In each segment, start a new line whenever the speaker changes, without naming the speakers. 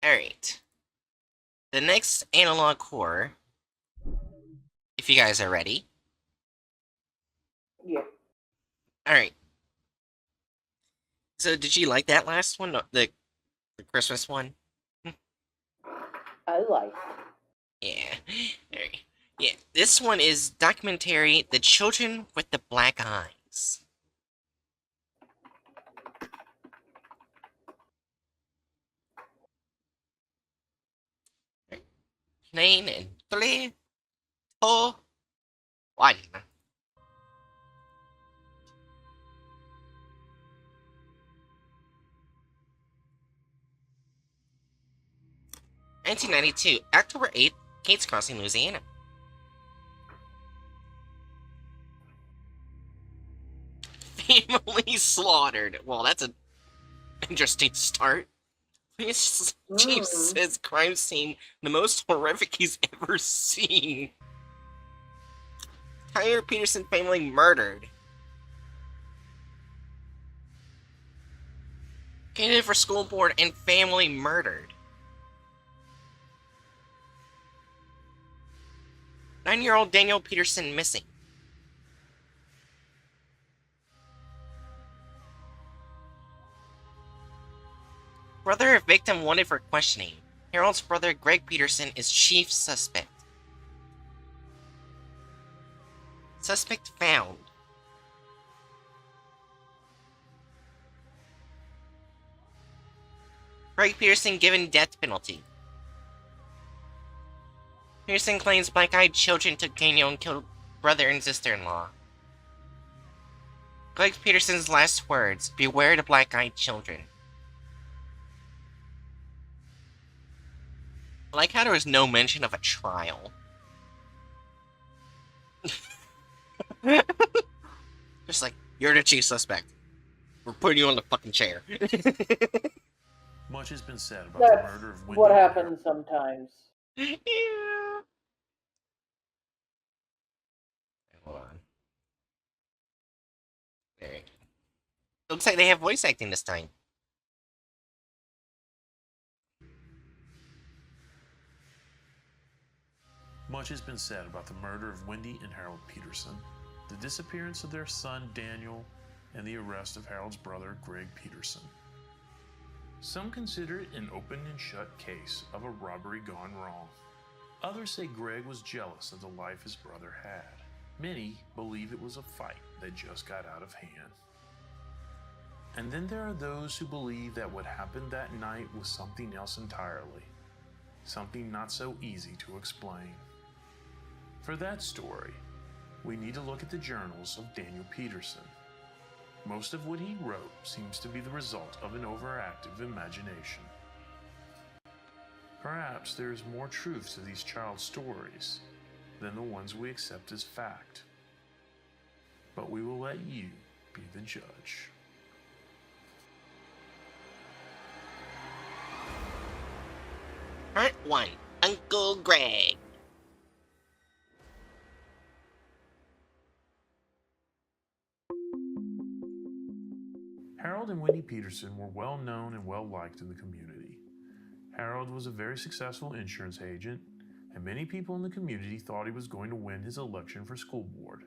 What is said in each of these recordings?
Alright. The next analog core, if you guys are ready.
Yeah.
Alright. So, did you like that last one? The Christmas one?
I like.
Yeah. Alright. Yeah, this one is documentary The Children with the Black Eyes. Nine and three, two, one. 1992, October 8th, Kate's Crossing, Louisiana. Family slaughtered. Well, that's an interesting start. Chief says crime scene, the most horrific he's ever seen. Tyler Peterson family murdered. Candidate for school board and family murdered. 9-year-old Daniel Peterson missing. Brother of victim wanted for questioning. Harold's brother Greg Peterson is chief suspect. Suspect found. Greg Peterson given death penalty. Peterson claims black-eyed children took Daniel and killed brother and sister-in-law. Greg Peterson's last words, beware the black-eyed children. I like how there was no mention of a trial. Just like, you're the chief suspect. We're putting you on the fucking chair.
Much has been said about
That's
the murder of Wendy.
what happens sometimes.
Yeah. Hold on. There. Looks like they have voice acting this time.
Much has been said about the murder of Wendy and Harold Peterson, the disappearance of their son Daniel, and the arrest of Harold's brother Greg Peterson. Some consider it an open and shut case of a robbery gone wrong. Others say Greg was jealous of the life his brother had. Many believe it was a fight that just got out of hand. And then there are those who believe that what happened that night was something else entirely. Something not so easy to explain. For that story, we need to look at the journals of Daniel Peterson. Most of what he wrote seems to be the result of an overactive imagination. Perhaps there is more truth to these child stories than the ones we accept as fact. But we will let you be the judge.
Part 1. Uncle Greg.
Harold and Wendy Peterson were well known and well liked in the community. Harold was a very successful insurance agent, and many people in the community thought he was going to win his election for school board.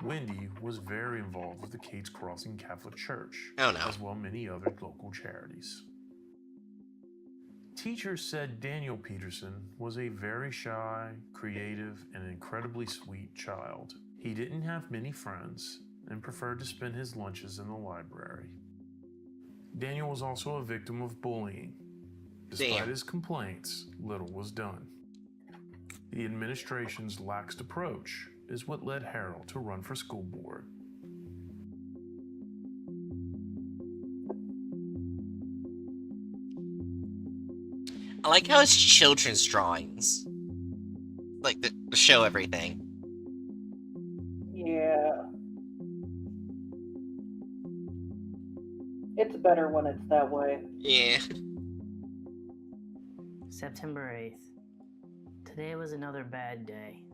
Wendy was very involved with the Kate's Crossing Catholic Church, as well as many other local charities. Teachers said Daniel Peterson was a very shy, creative, and incredibly sweet child. He didn't have many friends and preferred to spend his lunches in the library. Daniel was also a victim of bullying. Despite his complaints, little was done. The administration's lax approach is what led Harold to run for school board.
I like how it's children's drawings. Like, to show everything.
Yeah. It's better when it's that way.
Yeah.
September 8th. Today was another bad day.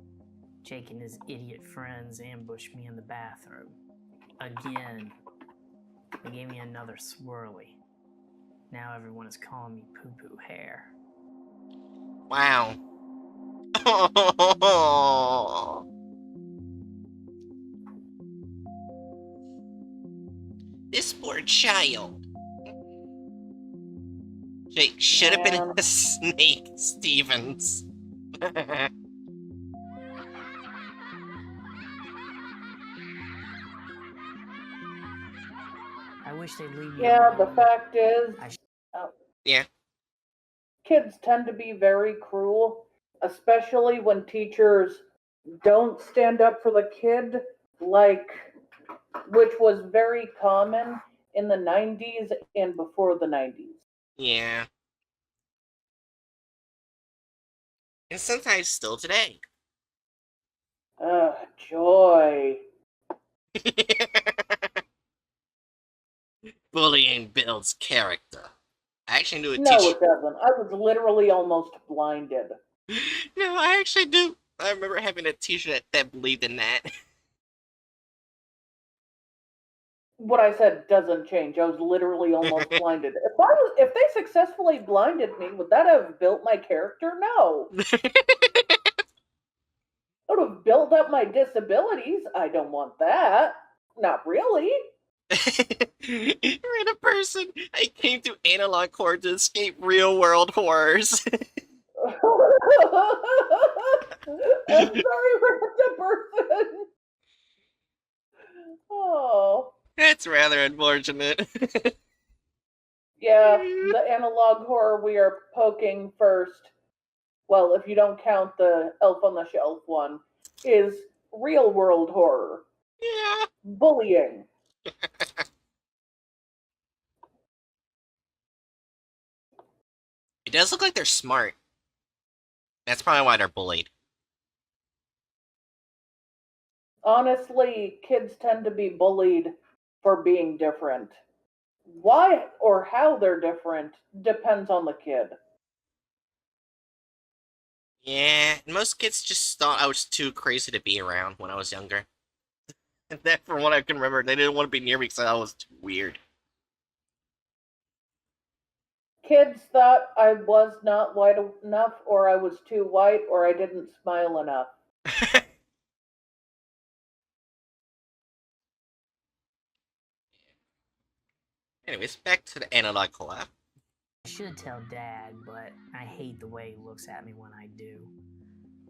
Jake and his idiot friends ambushed me in the bathroom. Again. They gave me another swirly. Now everyone is calling me Poo Poo Hair.
Wow. This poor child. Jake should have been
Man.
a snake, Stevens.
I wish they'd leave me
Yeah, the
alone.
fact is,
Yeah.
kids tend to be very cruel, especially when teachers don't stand up for the kid, which was very common in the 90s and before the 90s.
Yeah. And sometimes still today.
Joy.
Bullying builds character. I actually knew a
No,
teacher.
it doesn't. I was literally almost blinded.
No, I actually do. I remember having a teacher that believed in that.
What I said doesn't change. I was literally almost blinded. If they successfully blinded me, would that have built my character? No. It would have built up my disabilities. I don't want that. Not really.
Random person. I came to analog horror to escape real world horrors.
I'm sorry, random person. Oh.
That's rather unfortunate.
Yeah, the analog horror we are poking first, well, if you don't count the Elf on the Shelf one, is real world horror.
Yeah.
Bullying.
It does look like they're smart. That's probably why they're bullied.
Honestly, kids tend to be bullied for being different. Why or how they're different depends on the kid.
Yeah, most kids just thought I was too crazy to be around when I was younger. And that, from what I can remember, they didn't want to be near me because I was too weird.
Kids thought I was not white enough, or I was too white, or I didn't smile enough.
Anyways, back to the analog collab.
I should tell Dad, but I hate the way he looks at me when I do.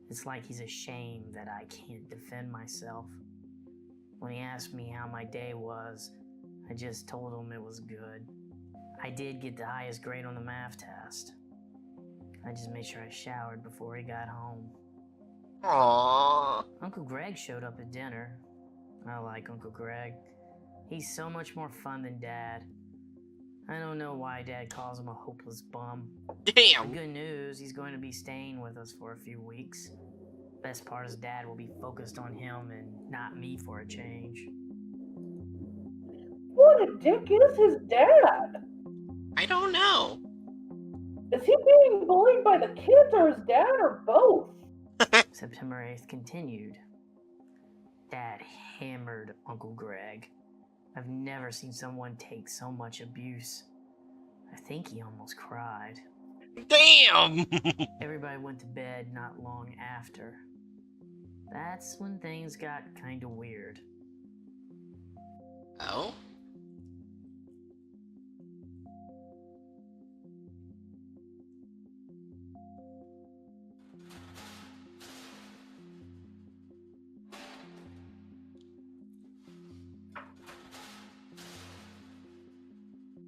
It's like he's ashamed that I can't defend myself. When he asked me how my day was, I just told him it was good. I did get the highest grade on the math test. I just made sure I showered before he got home.
Aww.
Uncle Greg showed up at dinner. I like Uncle Greg. He's so much more fun than Dad. I don't know why Dad calls him a hopeless bum. The
Damn.
good news, he's going to be staying with us for a few weeks. Best part is Dad will be focused on him and not me for a change.
What a dick is his dad?
I don't know.
Is he being bullied by the kids or his dad or both?
September 8th continued. Dad hammered Uncle Greg. I've never seen someone take so much abuse. I think he almost cried.
Damn.
Everybody went to bed not long after. That's when things got kinda weird.
Oh?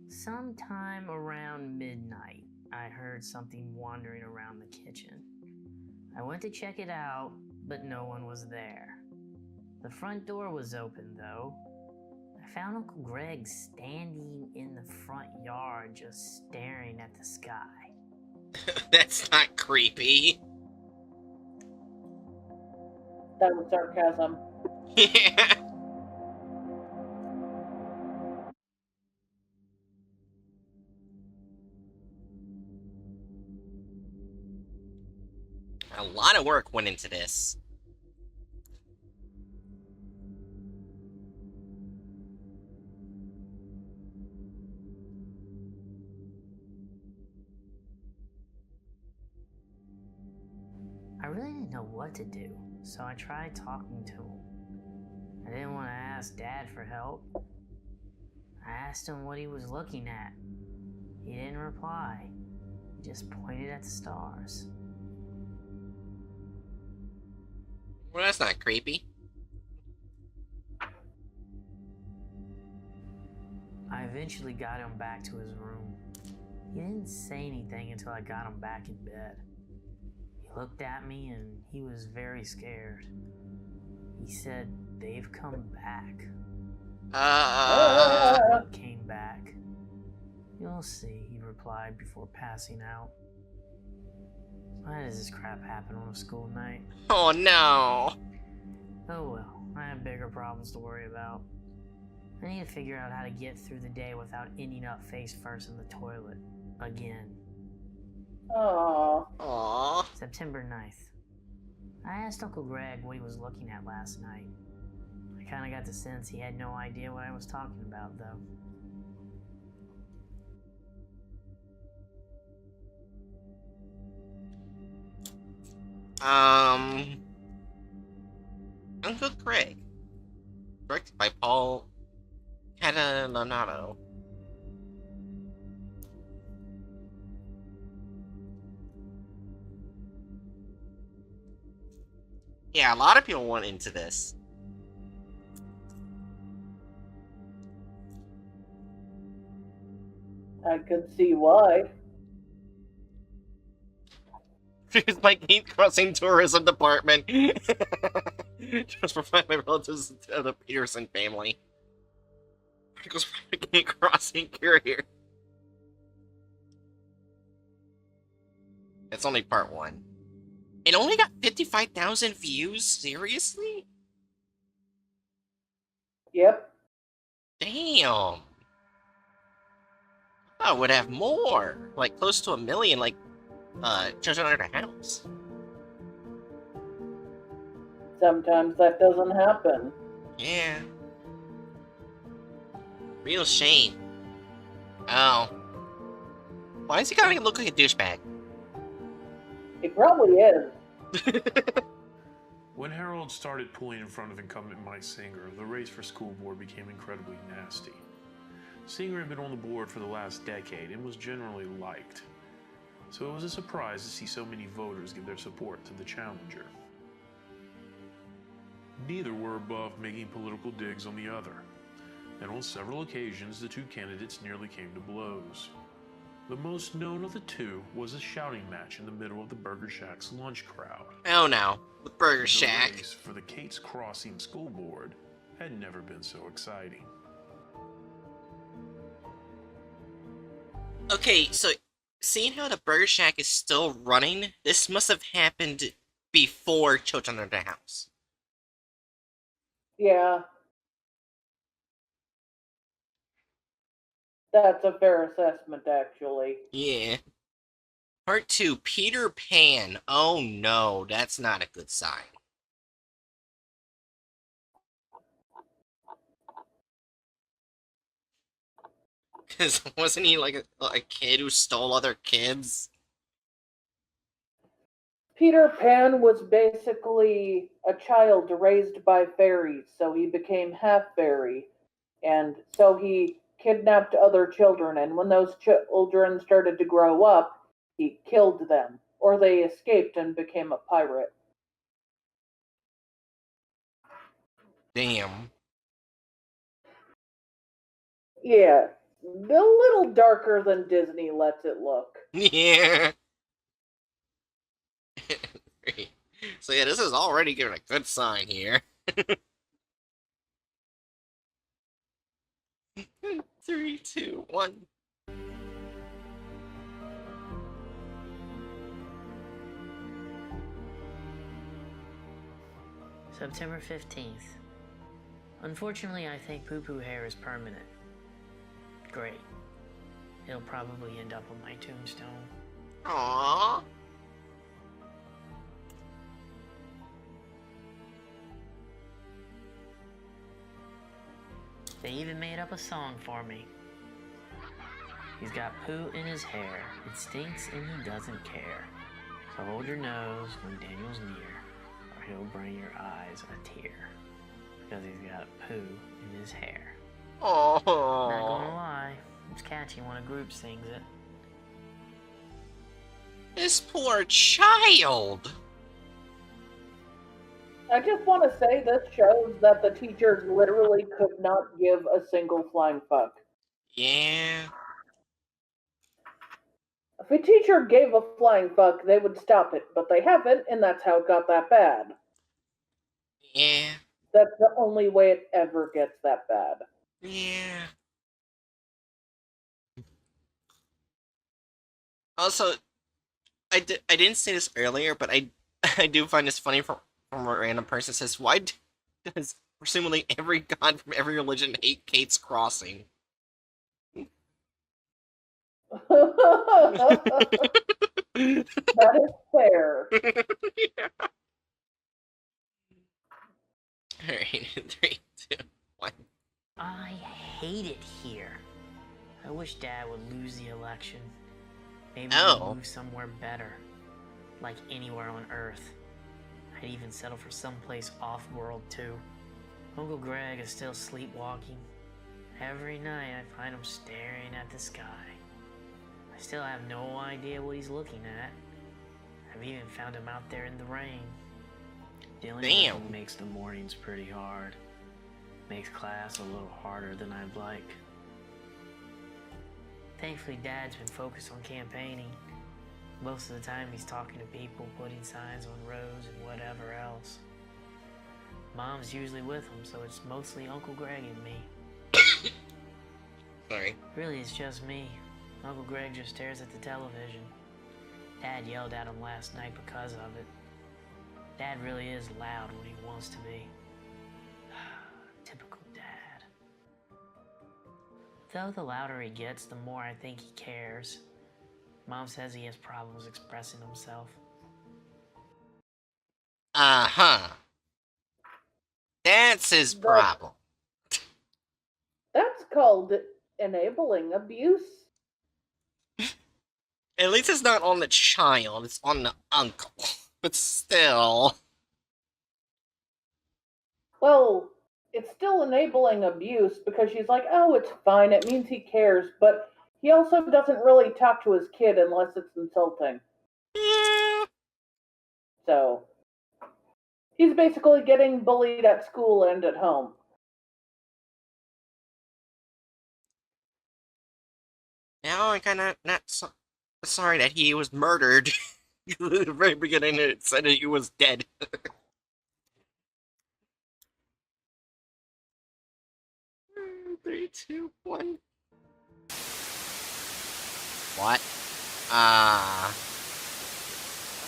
Sometime around midnight, I heard something wandering around the kitchen. I went to check it out, but no one was there. The front door was open, though. I found Uncle Greg standing in the front yard just staring at the sky.
That's not creepy.
That was sarcasm.
Yeah. A lot of work went into this.
really didn't know what to do, so I tried talking to him. I didn't want to ask Dad for help. I asked him what he was looking at. He didn't reply. He just pointed at the stars.
Well, that's not creepy.
I eventually got him back to his room. He didn't say anything until I got him back in bed. He looked at me and he was very scared. He said, "They've come back." Came back. "You'll see," he replied before passing out. Why does this crap happen on a school night?
Oh no.
Oh well, I have bigger problems to worry about. I need to figure out how to get through the day without ending up face first in the toilet. Again.
Aww.
Aww.
September 9th. I asked Uncle Greg what he was looking at last night. I kinda got the sense he had no idea what I was talking about, though.
Uncle Greg. Directed by Paul Catalanato. Yeah, a lot of people went into this.
I could see why.
Here's my gate crossing tourism department. Just for my relatives of the Peterson family. Goes for my gate crossing courier. It's only part 1. It only got 55,000 views? Seriously?
Yep.
Damn. I would have more. Like, close to 1 million, like, Children Under the House.
Sometimes that doesn't happen.
Yeah. Real shame. Oh. Why does he gotta look like a douchebag?
He probably is.
When Harold started pulling in front of incumbent Mike Singer, the race for school board became incredibly nasty. Singer had been on the board for the last decade and was generally liked, so it was a surprise to see so many voters give their support to the challenger. Neither were above making political digs on the other, and on several occasions the two candidates nearly came to blows. The most known of the two was a shouting match in the middle of the Burger Shack's lunch crowd.
Oh no, the Burger
The
Shack.
race for the Kate's Crossing School Board had never been so exciting.
Okay, so seeing how the Burger Shack is still running, this must have happened before Children Under the House.
Yeah. That's a fair assessment, actually.
Yeah. Part 2, Peter Pan. Oh no, that's not a good sign. Because wasn't he like a kid who stole other kids?
Peter Pan was basically a child raised by fairies, so he became half fairy. And so he kidnapped other children, and when those children started to grow up, he killed them. Or they escaped and became a pirate.
Damn.
Yeah, a little darker than Disney lets it look.
Yeah. So yeah, this is already giving a good sign here. 3, 2, 1.
September 15th. Unfortunately, I think poo-poo hair is permanent. Great. It'll probably end up on my tombstone.
Aww.
They even made up a song for me. He's got poo in his hair. It stinks and he doesn't care. So hold your nose when Daniel's near, or he'll bring your eyes a tear. Because he's got poo in his hair. Not gonna
Oh,
lie, it's catchy when a group sings it.
this poor child.
I just want to say this shows that the teachers literally could not give a single flying fuck.
Yeah.
If a teacher gave a flying fuck, they would stop it, but they haven't, and that's how it got that bad.
Yeah.
That's the only way it ever gets that bad.
Yeah. Also, I didn't say this earlier, but I do find this funny from a random person says, why does presumably every god from every religion hate Kate's Crossing?
That is fair.
Alright, 3, 2, 1.
I hate it here. I wish Dad would lose the election. Maybe
Oh.
we'd move somewhere better. Like anywhere on Earth. I'd even settle for someplace off-world too. Uncle Greg is still sleepwalking. Every night I find him staring at the sky. I still have no idea what he's looking at. I've even found him out there in the rain. Dealing with
Damn.
him makes the mornings pretty hard. Makes class a little harder than I'd like. Thankfully, Dad's been focused on campaigning. Most of the time he's talking to people, putting signs on roads and whatever else. Mom's usually with him, so it's mostly Uncle Greg and me.
Sorry.
Really, it's just me. Uncle Greg just stares at the television. Dad yelled at him last night because of it. Dad really is loud when he wants to be. Typical Dad. Though the louder he gets, the more I think he cares. Mom says he has problems expressing himself.
Uh-huh. That's his
But-
problem.
That's called enabling abuse.
At least it's not on the child, it's on the uncle. But still.
Well, it's still enabling abuse because she's like, oh, it's fine, it means he cares, but he also doesn't really talk to his kid unless it's insulting.
Yeah.
So, he's basically getting bullied at school and at home.
Now I'm kinda not sorry that he was murdered. At the very beginning it said that he was dead. 3, 2, 1. What?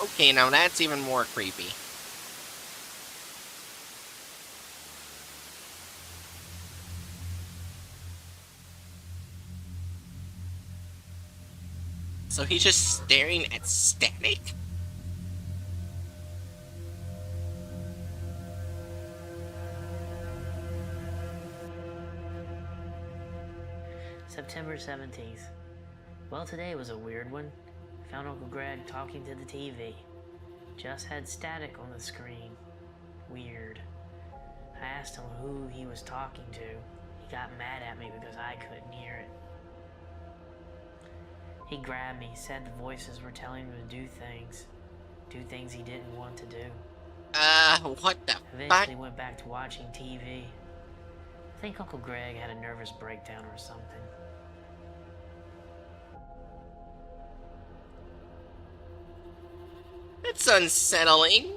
Okay, now that's even more creepy. So he's just staring at static?
September 17th. Well, today was a weird one. Found Uncle Greg talking to the TV. Just had static on the screen. Weird. I asked him who he was talking to. He got mad at me because I couldn't hear it. He grabbed me, said the voices were telling him to do things he didn't want to do.
What the fuck?
Eventually went back to watching TV. I think Uncle Greg had a nervous breakdown or something.
That's unsettling.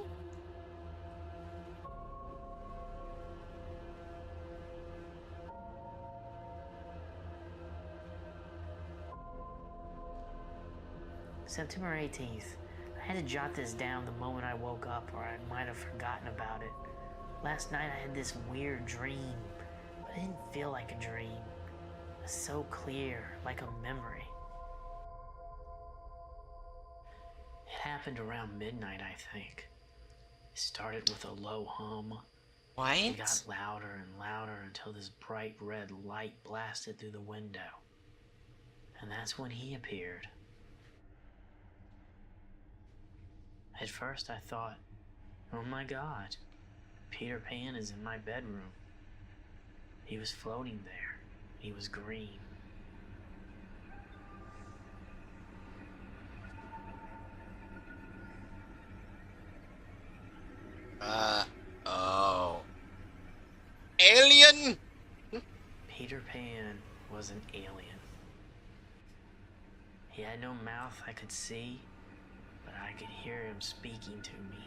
September 18th. I had to jot this down the moment I woke up, or I might have forgotten about it. Last night I had this weird dream, but it didn't feel like a dream. It was so clear, like a memory. It happened around midnight, I think. It started with a low hum. It got
What?
louder and louder until this bright red light blasted through the window. And that's when he appeared. At first I thought, oh my god, Peter Pan is in my bedroom. He was floating there. He was green.
Oh. Alien?
Peter Pan was an alien. He had no mouth I could see, but I could hear him speaking to me.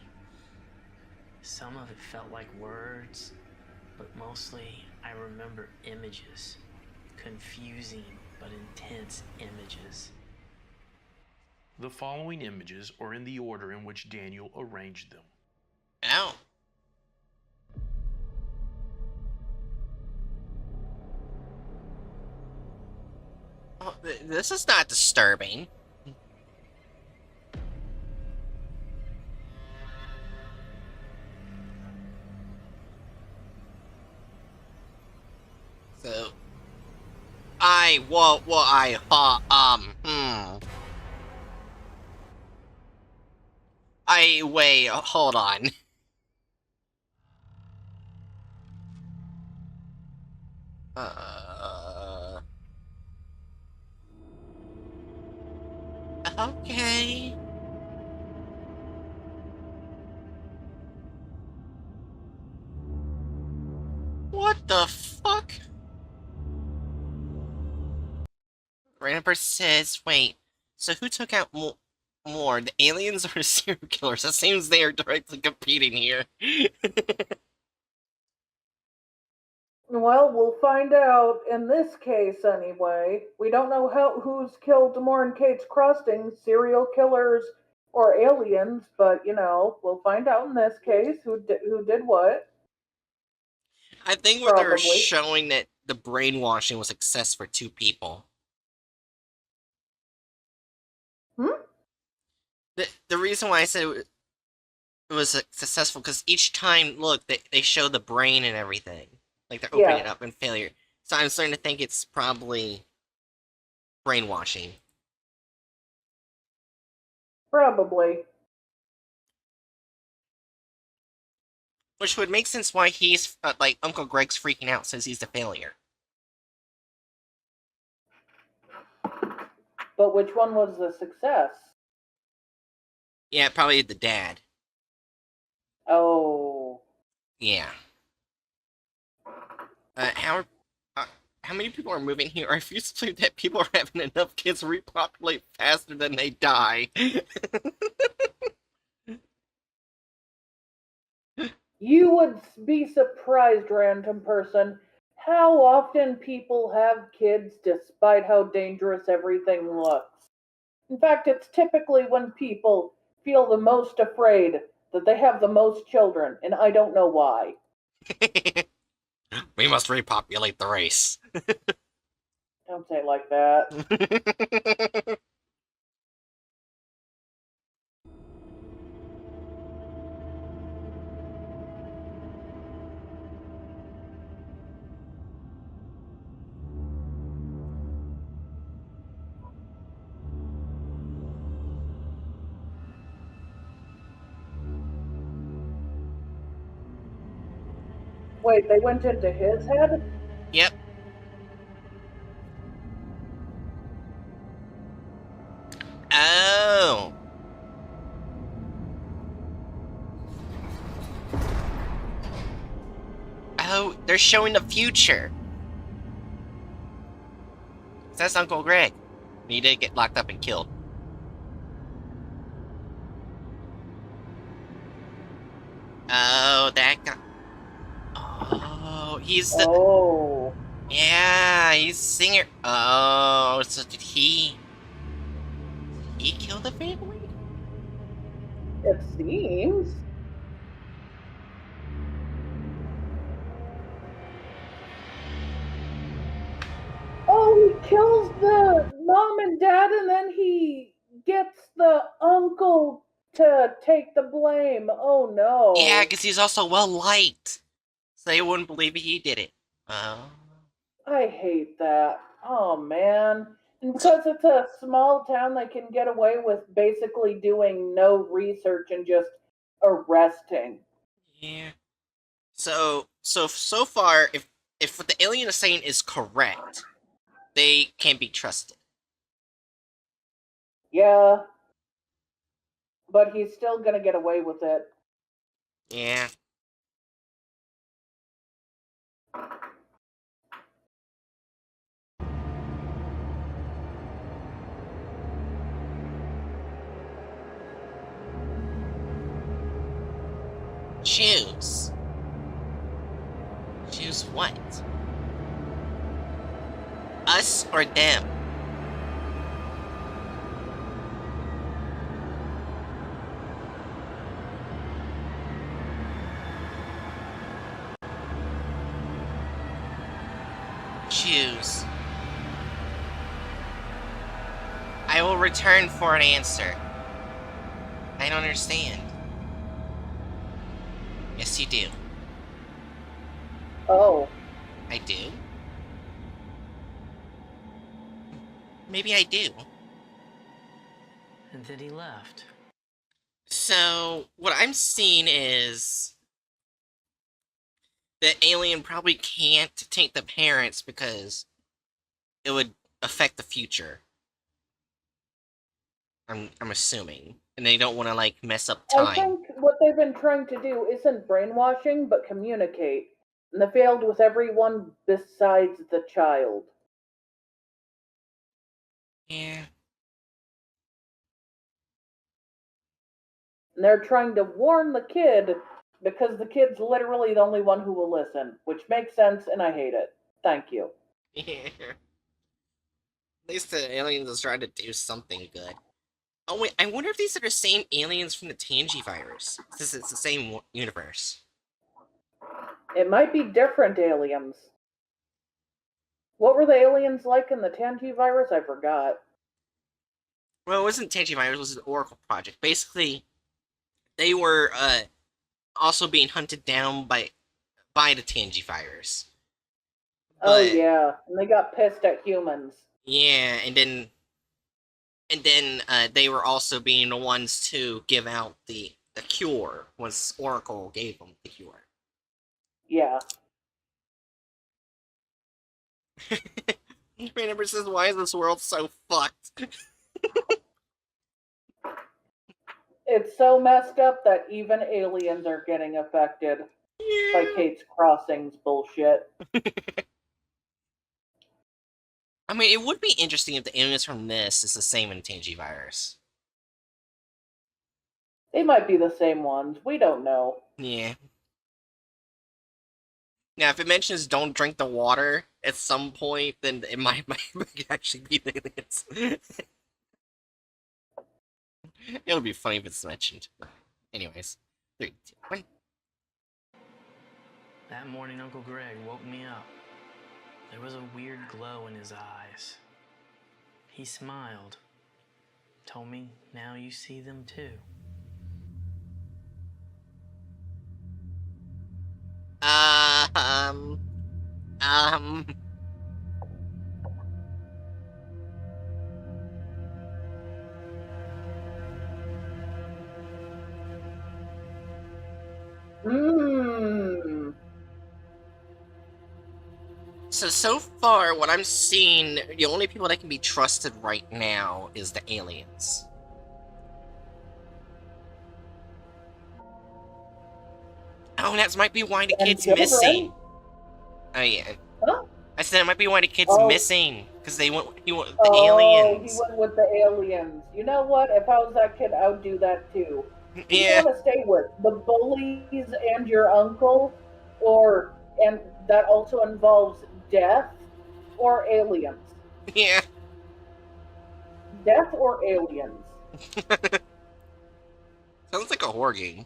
Some of it felt like words, but mostly I remember images. Confusing but intense images.
The following images are in the order in which Daniel arranged them.
Ow. Oh, this is not disturbing. So, wait, hold on. Okay. What the fuck? Rainbow says, wait, so who took out more, the aliens or the serial killers? It seems they are directly competing here.
Well, we'll find out in this case anyway. We don't know who's killed Demore and Kate's Crossing, serial killers or aliens, but we'll find out in this case who did what.
I think what they're
Probably.
showing that the brainwashing was success for 2 people. The reason why I said it was successful, because each time, look, they show the brain and everything. Like, they're opening it up in failure. So I'm starting to think it's probably brainwashing.
Probably.
Which would make sense why he's, like, Uncle Greg's freaking out, says he's the failure.
But which one was the success?
Yeah, probably the dad.
Oh.
Yeah. How many people are moving here? I refuse to believe that people are having enough kids repopulate faster than they die.
You would be surprised, random person, how often people have kids despite how dangerous everything looks. In fact, it's typically when people feel the most afraid that they have the most children, and I don't know why.
We must repopulate the race.
Don't say it like that. Wait, they went into his head?
Yep. Oh. Oh, they're showing the future. That's Uncle Greg. He did get locked up and killed. Oh, that guy. Oh, he's the...
Oh.
Yeah, he's singer. Oh, so did he kill the family?
It seems. Oh, he kills the mom and dad and then he gets the uncle to take the blame. Oh no.
Yeah, because he's also well liked. So they wouldn't believe he did it. Oh.
I hate that. Oh man. And because it's a small town, they can get away with basically doing no research and just arresting.
Yeah. So far, if what the alien is saying is correct, they can't be trusted.
Yeah. But he's still gonna get away with it.
Yeah. Choose. Choose what? Us or them? Choose. I will return for an answer. I don't understand. Yes, you do.
Oh.
I do? Maybe I do.
And then he left.
So, what I'm seeing is the alien probably can't take the parents because it would affect the future. I'm assuming. And they don't want to, like, mess up
I
time.
think what they've been trying to do isn't brainwashing, but communicate. And they failed with everyone besides the child.
Yeah.
And they're trying to warn the kid because the kid's literally the only one who will listen, which makes sense, and I hate it. Thank you.
Yeah. At least the aliens is trying to do something good. Oh wait, I wonder if these are the same aliens from the Tangy virus. Since it's the same universe.
It might be different aliens. What were the aliens like in the Tangy virus? I forgot.
Well, it wasn't Tangy virus, it was an Oracle project. Basically, they were also being hunted down by the Tangy virus.
Oh yeah, and they got pissed at humans.
Yeah, and then they were also being the ones to give out the cure once Oracle gave them the cure.
Yeah.
Remember says, "Why is this world so fucked?"
It's so messed up that even aliens are getting affected by Kate's Crossings bullshit.
I mean, it would be interesting if the aliens from this is the same in Tangy virus.
They might be the same ones. We don't know.
Yeah. Now, if it mentions don't drink the water at some point, then it might actually be the aliens. It'll be funny if it's mentioned. Anyways, 3, 2, 1.
That morning, Uncle Greg woke me up. There was a weird glow in his eyes. He smiled. Told me, now you see them too.
So far, what I'm seeing, the only people that can be trusted right now is the aliens. Oh, that might be why the
And
kid's
children.
missing. Oh yeah.
Huh?
I said that might be why the kid's
Oh.
missing, because he went the
Oh,
aliens.
he went with the aliens. You know what? If I was that kid, I would do that too. Who do you
Yeah.
want to stay with? The bullies and your uncle? And that also involves death or aliens?
Yeah.
Death or aliens?
Sounds like a horror game.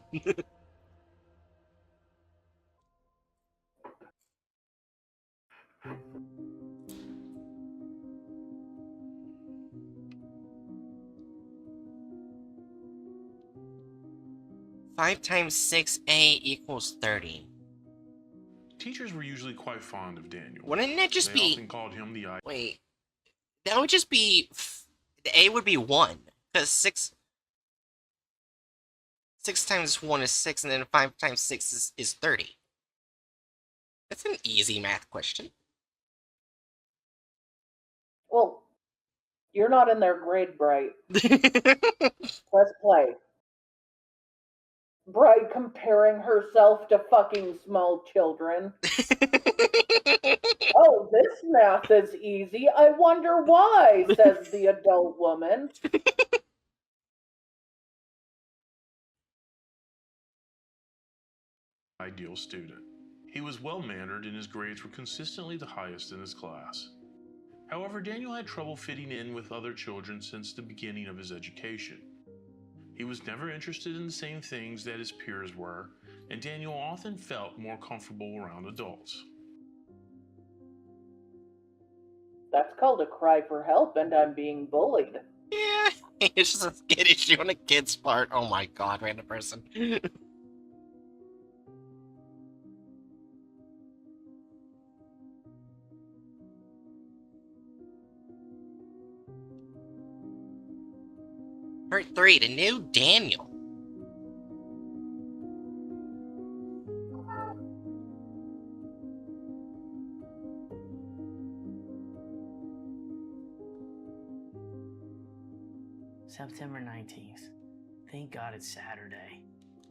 Five times 6A equals 30.
Teachers were usually quite fond of Daniel.
Wouldn't that just
They
be...
often called him the
Wait. That would just be the A would be 1 because 6 times 1 is 6, and then 5 times 6 is 30. That's an easy math question.
Well, you're not in their grade, Bright. Let's play. Bright comparing herself to fucking small children. Oh, this math is easy. I wonder why, says the adult woman.
Ideal student. He was well-mannered and his grades were consistently the highest in his class. However, Daniel had trouble fitting in with other children since the beginning of his education. He was never interested in the same things that his peers were, and Daniel often felt more comfortable around adults.
That's called a cry for help, and I'm being bullied.
Yeah, it's just a kid issue on a kid's part. Oh my god, random person. Part 3, the new Daniel.
September 19th. Thank God it's Saturday.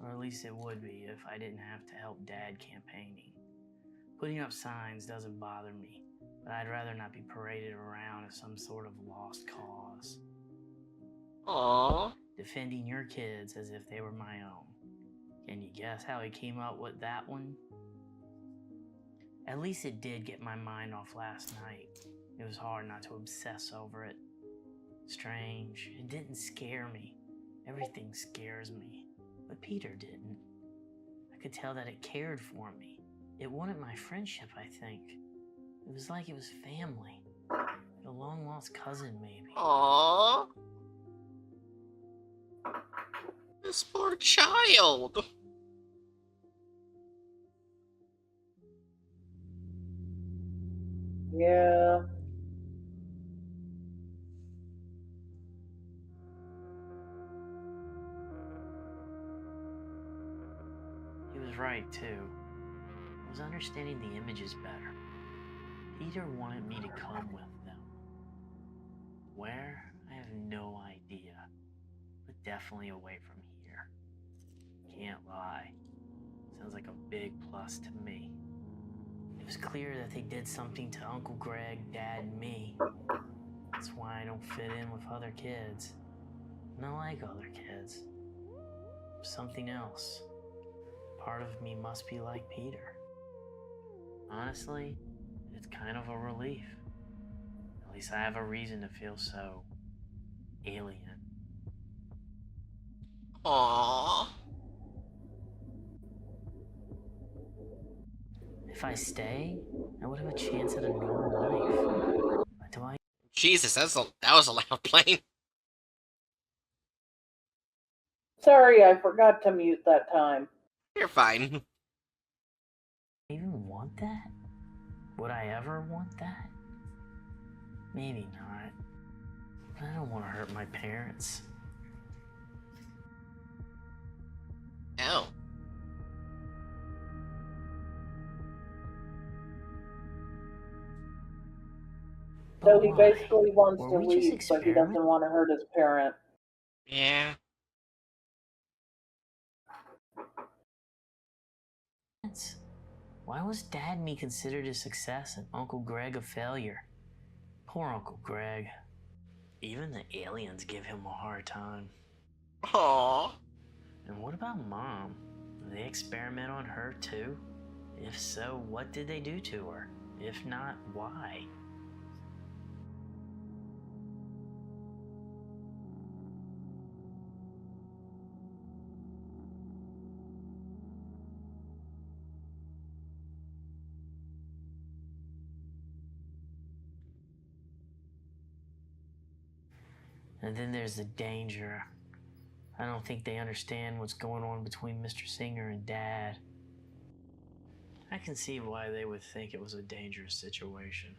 Or at least it would be if I didn't have to help Dad campaigning. Putting up signs doesn't bother me, but I'd rather not be paraded around as some sort of lost cause.
Aww.
Defending your kids as if they were my own. Can you guess how he came up with that one? At least it did get my mind off last night. It was hard not to obsess over it. Strange, it didn't scare me. Everything scares me, but Peter didn't. I could tell that it cared for me. It wanted my friendship, I think. It was like it was family. A long-lost cousin, maybe.
Aww. This poor child.
Yeah.
He was right, too. I was understanding the images better. Peter wanted me to come with them. Where? I have no idea. But definitely away from here. Can't lie. Sounds like a big plus to me. It was clear that they did something to Uncle Greg, Dad, and me. That's why I don't fit in with other kids. I'm not like other kids. Something else. Part of me must be like Peter. Honestly, it's kind of a relief. At least I have a reason to feel so alien.
Aww.
If I stay, I would have a chance at a normal life. But do I?
Jesus, that was a loud plane.
Sorry, I forgot to mute that time.
You're fine.
Even want that? Would I ever want that? Maybe not. But I don't want to hurt my parents.
Oh.
So he
Why?
basically wants
Were
to
we just
leave, but he
experiment-
doesn't want to hurt his parent.
Yeah.
Why was Dad and me considered a success and Uncle Greg a failure? Poor Uncle Greg. Even the aliens give him a hard time.
Aww.
And what about Mom? Did they experiment on her too? If so, what did they do to her? If not, why? And then there's the danger. I don't think they understand what's going on between Mr. Singer and Dad. I can see why they would think it was a dangerous situation.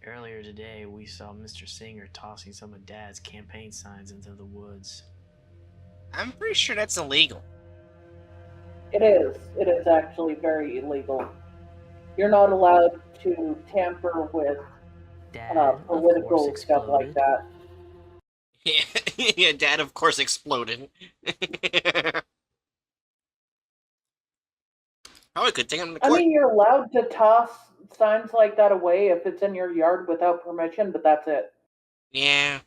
Earlier today, we saw Mr. Singer tossing some of Dad's campaign signs into the woods.
I'm pretty sure that's illegal.
It is. It is actually very illegal. You're not allowed to tamper with
Dad, of course,
political stuff like
exploded.
that.
Yeah, yeah, Dad, of course, exploded. Probably could take him to
I
court.
mean, you're allowed to toss signs like that away if it's in your yard without permission, but that's it.
Yeah.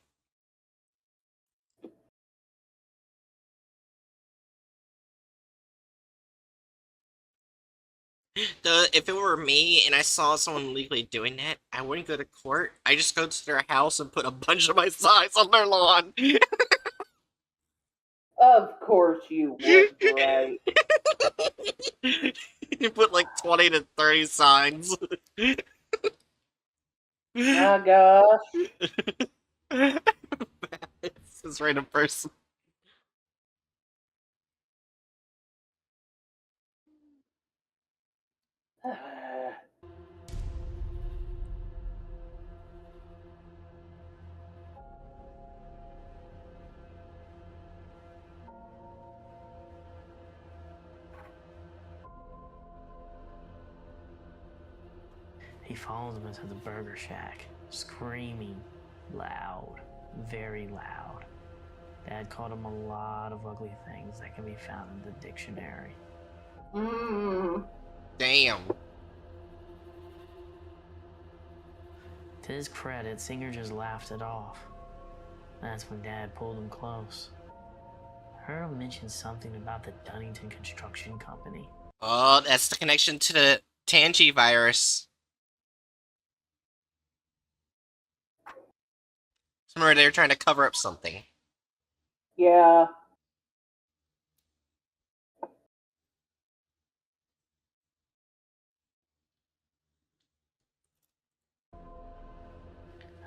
If it were me and I saw someone legally doing that, I wouldn't go to court. I just go to their house and put a bunch of my signs on their lawn.
Of course you would, right?
You put like 20 to 30 signs.
My gosh.
It's this random person.
He followed them into the burger shack, screaming loud, very loud. Dad called him a lot of ugly things that can be found in the dictionary.
Damn.
To his credit, Singer just laughed it off. That's when Dad pulled him close. I heard him mention something about the Dunnington Construction Company.
Oh, that's the connection to the Tangy virus. Remember, they were trying to cover up something.
Yeah.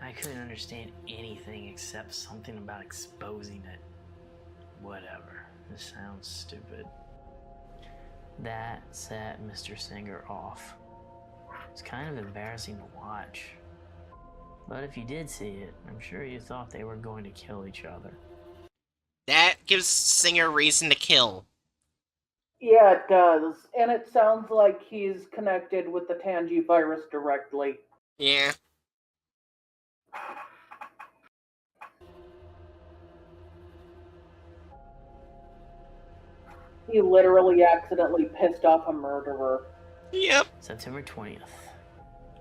I couldn't understand anything except something about exposing it. Whatever. This sounds stupid. That set Mr. Singer off. It's kind of embarrassing to watch. But if you did see it, I'm sure you thought they were going to kill each other.
That gives Singer reason to kill.
Yeah, it does. And it sounds like he's connected with the Tangy virus directly.
Yeah.
He literally accidentally pissed off a murderer.
Yep.
September 20th.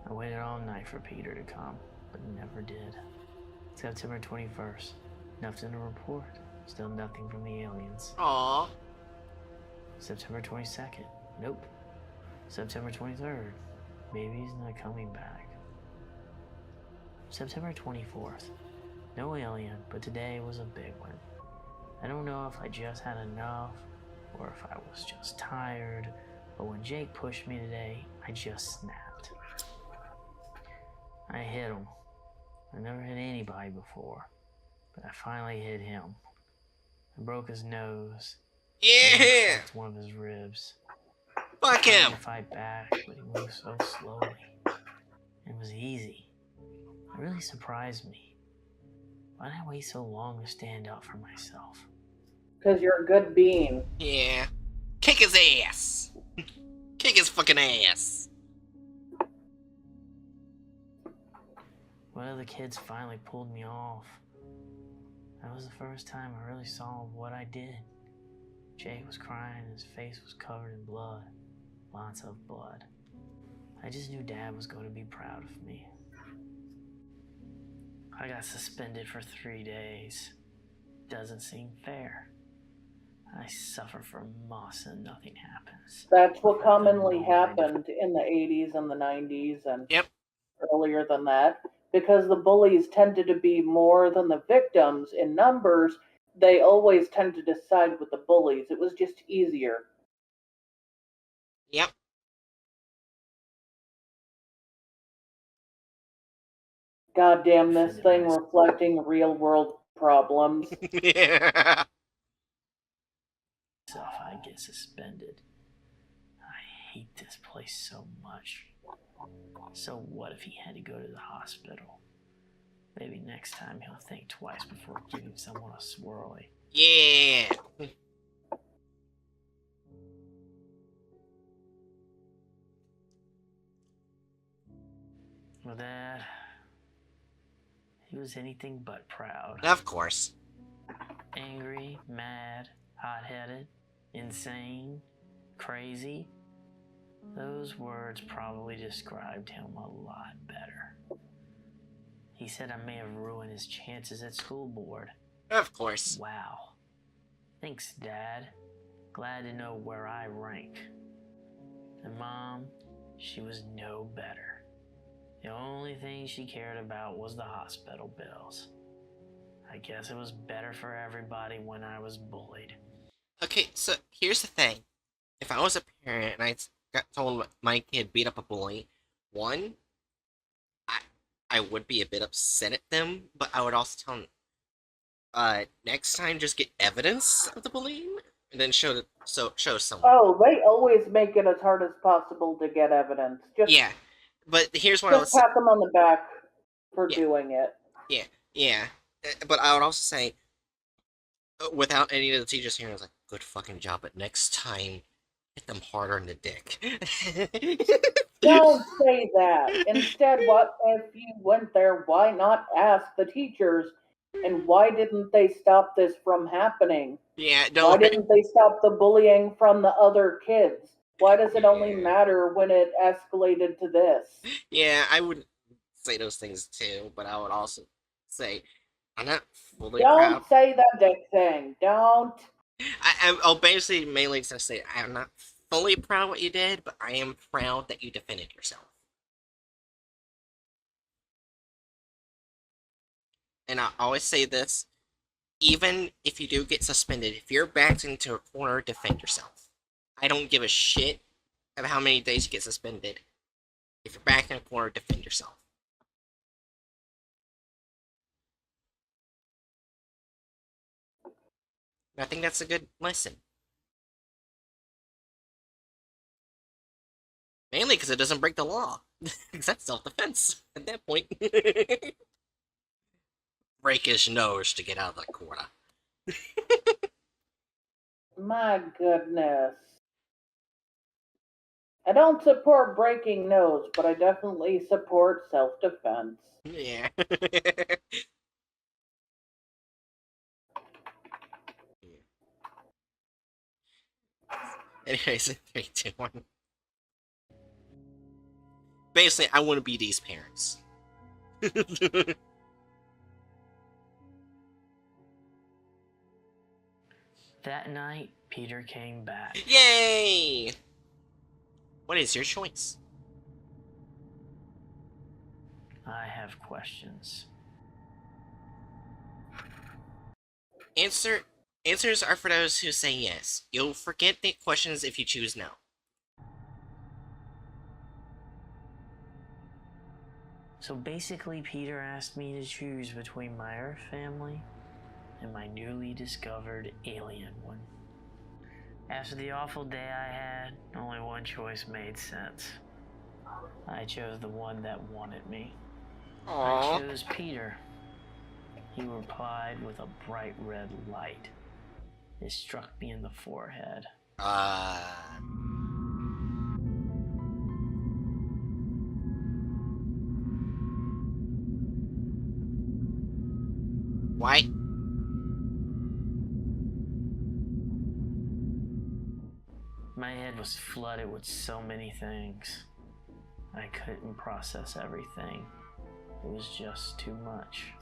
I waited all night for Peter to come, but never did. September 21st. Nothing to report. Still nothing from the aliens.
Aww.
September 22nd. Nope. September 23rd. Maybe he's not coming back. September 24th. No alien, but today was a big one. I don't know if I just had enough or if I was just tired, but when Jake pushed me today, I just snapped. I hit him. I never hit anybody before, but I finally hit him. I broke his nose.
Yeah.
Cracked one of his ribs.
Fuck
I tried
him.
to fight back, but he moved so slowly. It was easy. It really surprised me. Why did I wait so long to stand up for myself?
Because you're a good being.
Yeah. Kick his ass. Kick his fucking ass.
One of the kids finally pulled me off. That was the first time I really saw what I did. Jake was crying, his face was covered in blood. Lots of blood. I just knew Dad was going to be proud of me. I got suspended for 3 days. Doesn't seem fair. I suffer from moss and nothing happens.
That's what commonly happened in the 80s and the 90s and
Yep.
earlier than that. Because the bullies tended to be more than the victims in numbers, they always tended to side with the bullies. It was just easier.
Yep.
Goddamn this thing reflecting real world problems.
Yeah.
So if I get suspended, I hate this place so much. So what if he had to go to the hospital? Maybe next time he'll think twice before giving someone a swirly.
Yeah.
With that, he was anything but proud.
Of course.
Angry, mad, hot-headed, insane, crazy. Those words probably described him a lot better. He said I may have ruined his chances at school board.
Of course.
Wow. Thanks, Dad. Glad to know where I rank. And Mom, she was no better. The only thing she cared about was the hospital bills. I guess it was better for everybody when I was bullied.
Okay, so here's the thing. If I was a parent and I got told my kid beat up a bully, one, I would be a bit upset at them, but I would also tell them, next time just get evidence of the bullying, and then show someone.
Oh, they always make it as hard as possible to get evidence. Just,
Yeah, but here's what I was...
just pat them on the back for
Yeah.
doing it.
Yeah, but I would also say, without any of the teachers here, I was like, good fucking job, but next time, hit them harder in the dick.
Don't say that. Instead, what if you went there? Why not ask the teachers? And why didn't they stop this from happening?
Yeah,
Why
don't...
didn't they stop the bullying from the other kids? Why does it only matter when it escalated to this?
Yeah, I would say those things too, but I would also say, I'm not fully
Don't
proud.
say that dick thing. Don't.
I'll basically mainly just say I'm not fully proud what you did, but I am proud that you defended yourself. And I always say this, even if you do get suspended, if you're backed into a corner, defend yourself. I don't give a shit about how many days you get suspended. If you're backed in a corner, defend yourself. And I think that's a good lesson. Mainly because it doesn't break the law. Because that's self-defense at that point. Break his nose to get out of the corner.
My goodness. I don't support breaking nose, but I definitely support self-defense.
Yeah. Anyways, 3, 2, 1. Basically, I want to be these parents.
That night, Peter came back.
Yay! What is your choice?
I have questions.
Answers are for those who say yes. You'll forget the questions if you choose no.
So basically, Peter asked me to choose between my Earth family and my newly discovered alien one. After the awful day I had, only one choice made sense. I chose the one that wanted me. I
Aww.
chose Peter. He replied with a bright red light. It struck me in the forehead.
Why?
My head was flooded with so many things. I couldn't process everything. It was just too much.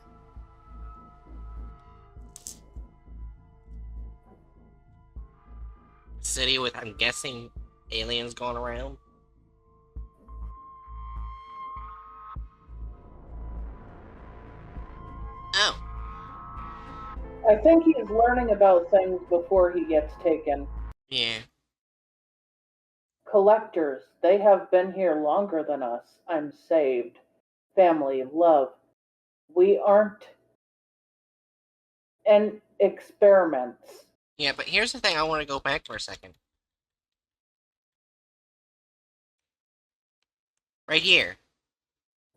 City with, I'm guessing, aliens going around? Oh.
I think he's learning about things before he gets taken.
Yeah.
Collectors, they have been here longer than us. I'm saved. Family, love. We aren't an experiments.
Yeah, but here's the thing, I want to go back for a second. Right here.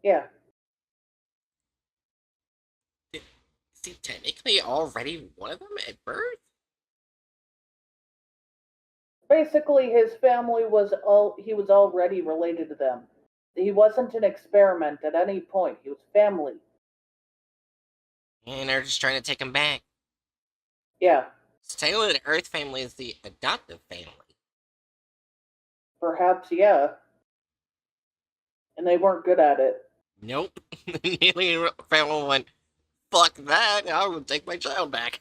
Yeah.
Is he technically already one of them at birth?
Basically, his family he was already related to them. He wasn't an experiment at any point. He was family.
And they're just trying to take him back.
Yeah.
So technically, the Earth family is the adoptive family.
Perhaps, yeah. And they weren't good at it.
Nope. The alien family went, fuck that, I will take my child back.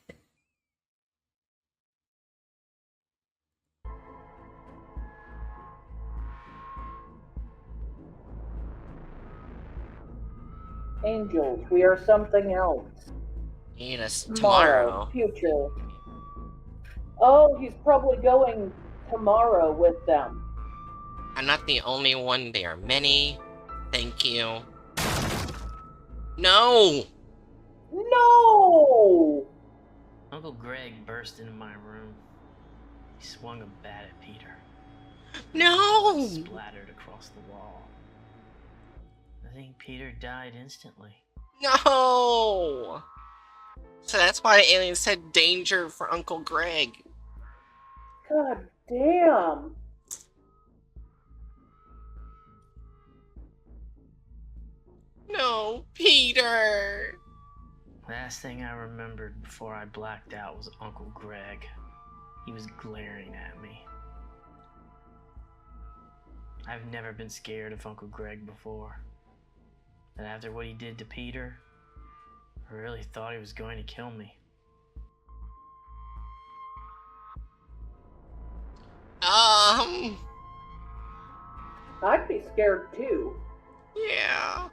Angels, we are something else.
Need us tomorrow.
Future. Oh, he's probably going tomorrow with them.
I'm not the only one. There are many. Thank you. No!
No!
Uncle Greg burst into my room. He swung a bat at Peter.
No!
Splattered across the wall. I think Peter died instantly.
No! So that's why the alien said danger for Uncle Greg.
God damn.
No, Peter!
Last thing I remembered before I blacked out was Uncle Greg. He was glaring at me. I've never been scared of Uncle Greg before. But after what he did to Peter, I really thought he was going to kill me.
I'd be scared too.
Yeah.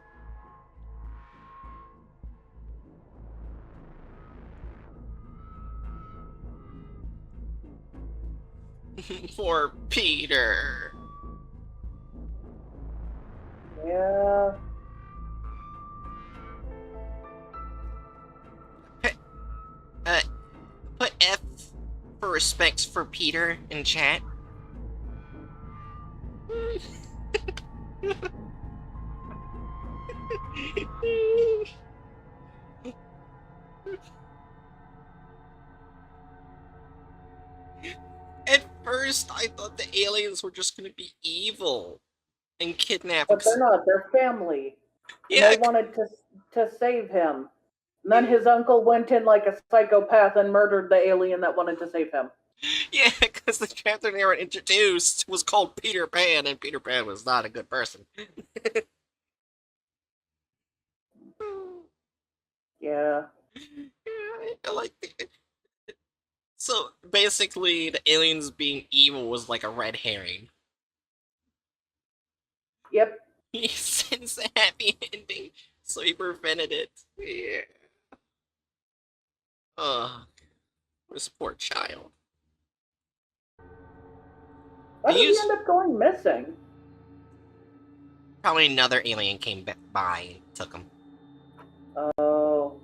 For Peter.
Yeah.
Put F for respects for Peter in chat. At first, I thought the aliens were just gonna be evil and kidnap.
But they're not. They're family.
Yeah,
They wanted to save him. And then his uncle went in like a psychopath and murdered the alien that wanted to save him.
yeah, because the chapter they were introduced was called Peter Pan, and Peter Pan was not a good person.
Yeah.
I like the... So basically, the aliens being evil was like a red herring.
Yep.
He sends a happy ending, so he prevented it. Yeah. Ugh. This poor child.
Why did he
These-
end up going missing?
Probably another alien came by and took him.
Oh.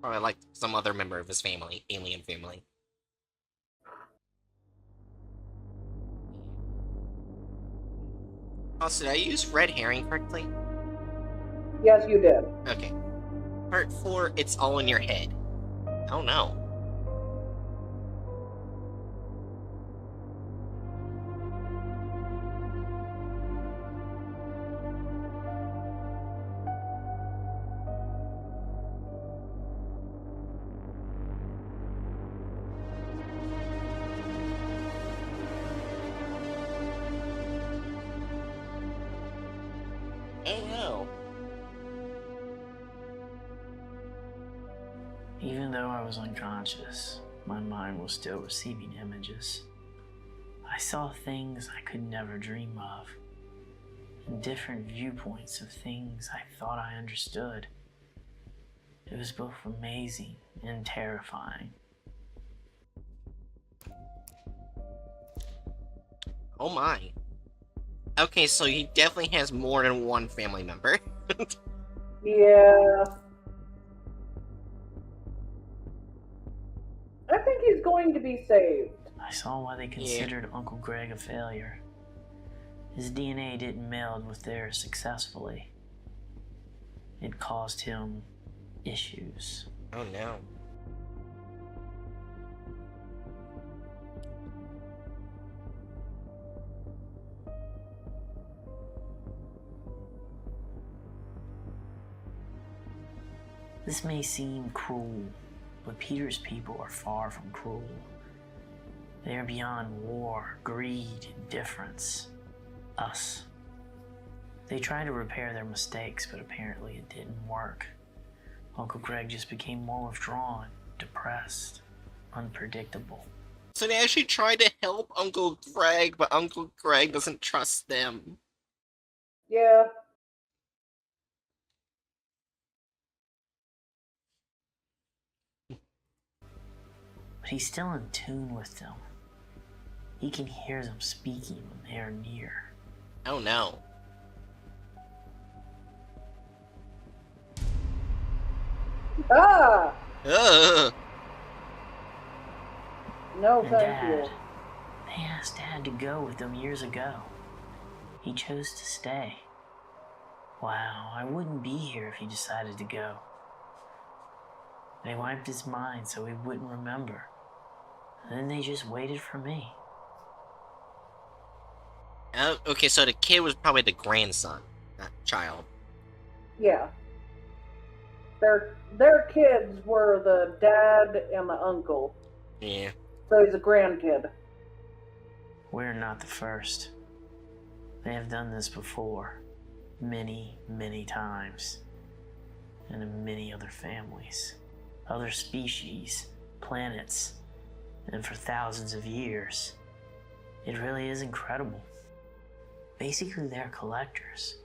Probably like some other member of his family, alien family. Also, did I use red herring correctly?
Yes, you did.
Okay. Part 4, it's all in your head. Oh no. Oh no.
Even though I was unconscious, my mind was still receiving images. I saw things I could never dream of, and different viewpoints of things I thought I understood. It was both amazing and terrifying.
Oh my. Okay, so he definitely has more than one family member.
Yeah. I think he's going to be saved.
I saw why they considered Uncle Greg a failure. His DNA didn't meld with theirs successfully. It caused him issues.
Oh no.
This may seem cruel, but Peter's people are far from cruel. They are beyond war, greed, indifference. Us. They tried to repair their mistakes, but apparently it didn't work. Uncle Greg just became more withdrawn, depressed, unpredictable.
So they actually tried to help Uncle Greg, but Uncle Greg doesn't trust them.
Yeah.
But he's still in tune with them. He can hear them speaking when they are near.
Oh no.
Ah!
Ugh.
No,
And
thank
Dad,
you.
they asked Dad to go with them years ago. He chose to stay. Wow, I wouldn't be here if he decided to go. They wiped his mind so he wouldn't remember. And then they just waited for me.
Oh, okay, so the kid was probably the grandson, not child.
Yeah. Their kids were the dad and the uncle.
Yeah.
So he's a grandkid.
We're not the first. They have done this before. Many, many times. And in many other families. Other species, planets, and for thousands of years. It really is incredible. Basically, they're collectors.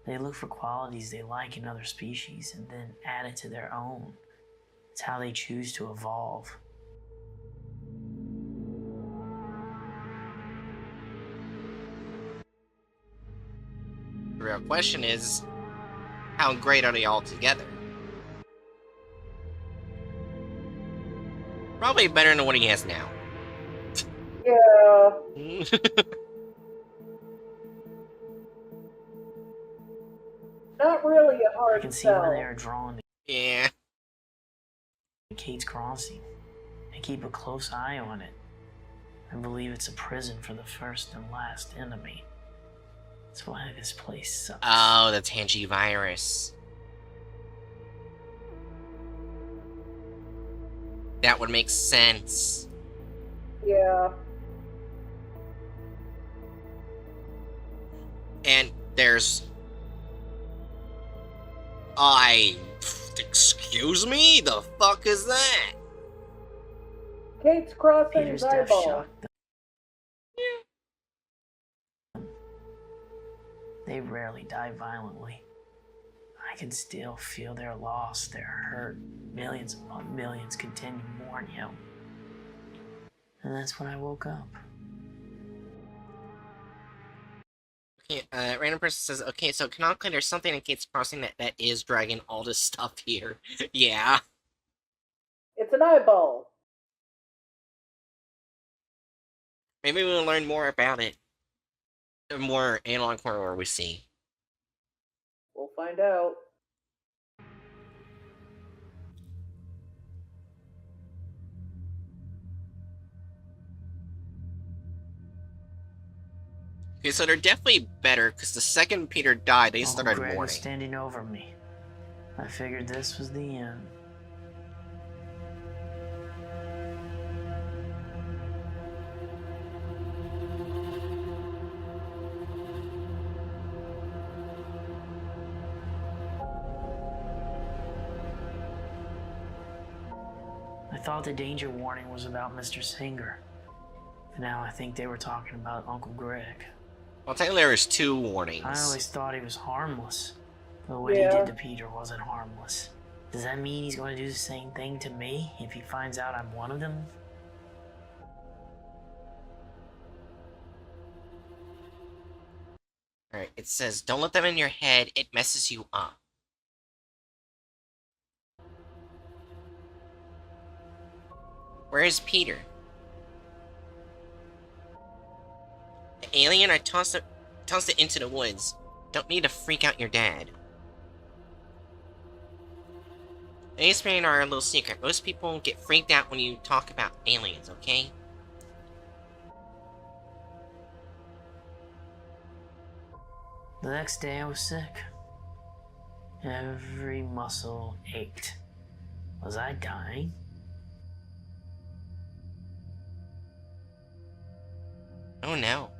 They look for qualities they like in other species and then add it to their own. It's how they choose to evolve.
The real question is, how great are they all together? Probably better than what he has now.
Yeah. Not really a
I
hard
can see why
sell.
they are drawn to
Yeah.
Kate's Crossing. They keep a close eye on it. I believe it's a prison for the first and last enemy. That's why this place sucks.
Oh, the Tangy virus. That would make sense.
Yeah.
And there's... Excuse me? The fuck is that?
Kate's Crossing's
Peter's death
eyeball.
shocked them. They rarely die violently. I can still feel their loss, their hurt. Millions upon millions continue to mourn him. And that's when I woke up.
Okay, random person says, okay, so canonically there's something in Kate's Crossing that is dragging all this stuff here. Yeah.
It's an eyeball.
Maybe we'll learn more about it. The more analog horror we see.
We'll find out.
Okay, so they're definitely better, because the second Peter died, they
Uncle
started
Greg was
mourning.
standing over me. I figured this was the end. I thought the danger warning was about Mr. Singer. But now I think they were talking about Uncle Greg.
Well, technically there was 2
I
warnings.
always thought he was harmless. But what
Yeah.
he did to Peter wasn't harmless. Does that mean he's going to do the same thing to me if he finds out I'm one of them?
Alright, it says, don't let them in your head, it messes you up. Where is Peter? The alien I tossed Toss it into the woods. Don't need to freak out your dad. Ace Man are a little secret. Most people get freaked out when you talk about aliens, okay?
The next day I was sick. Every muscle ached. Was I dying?
Oh no.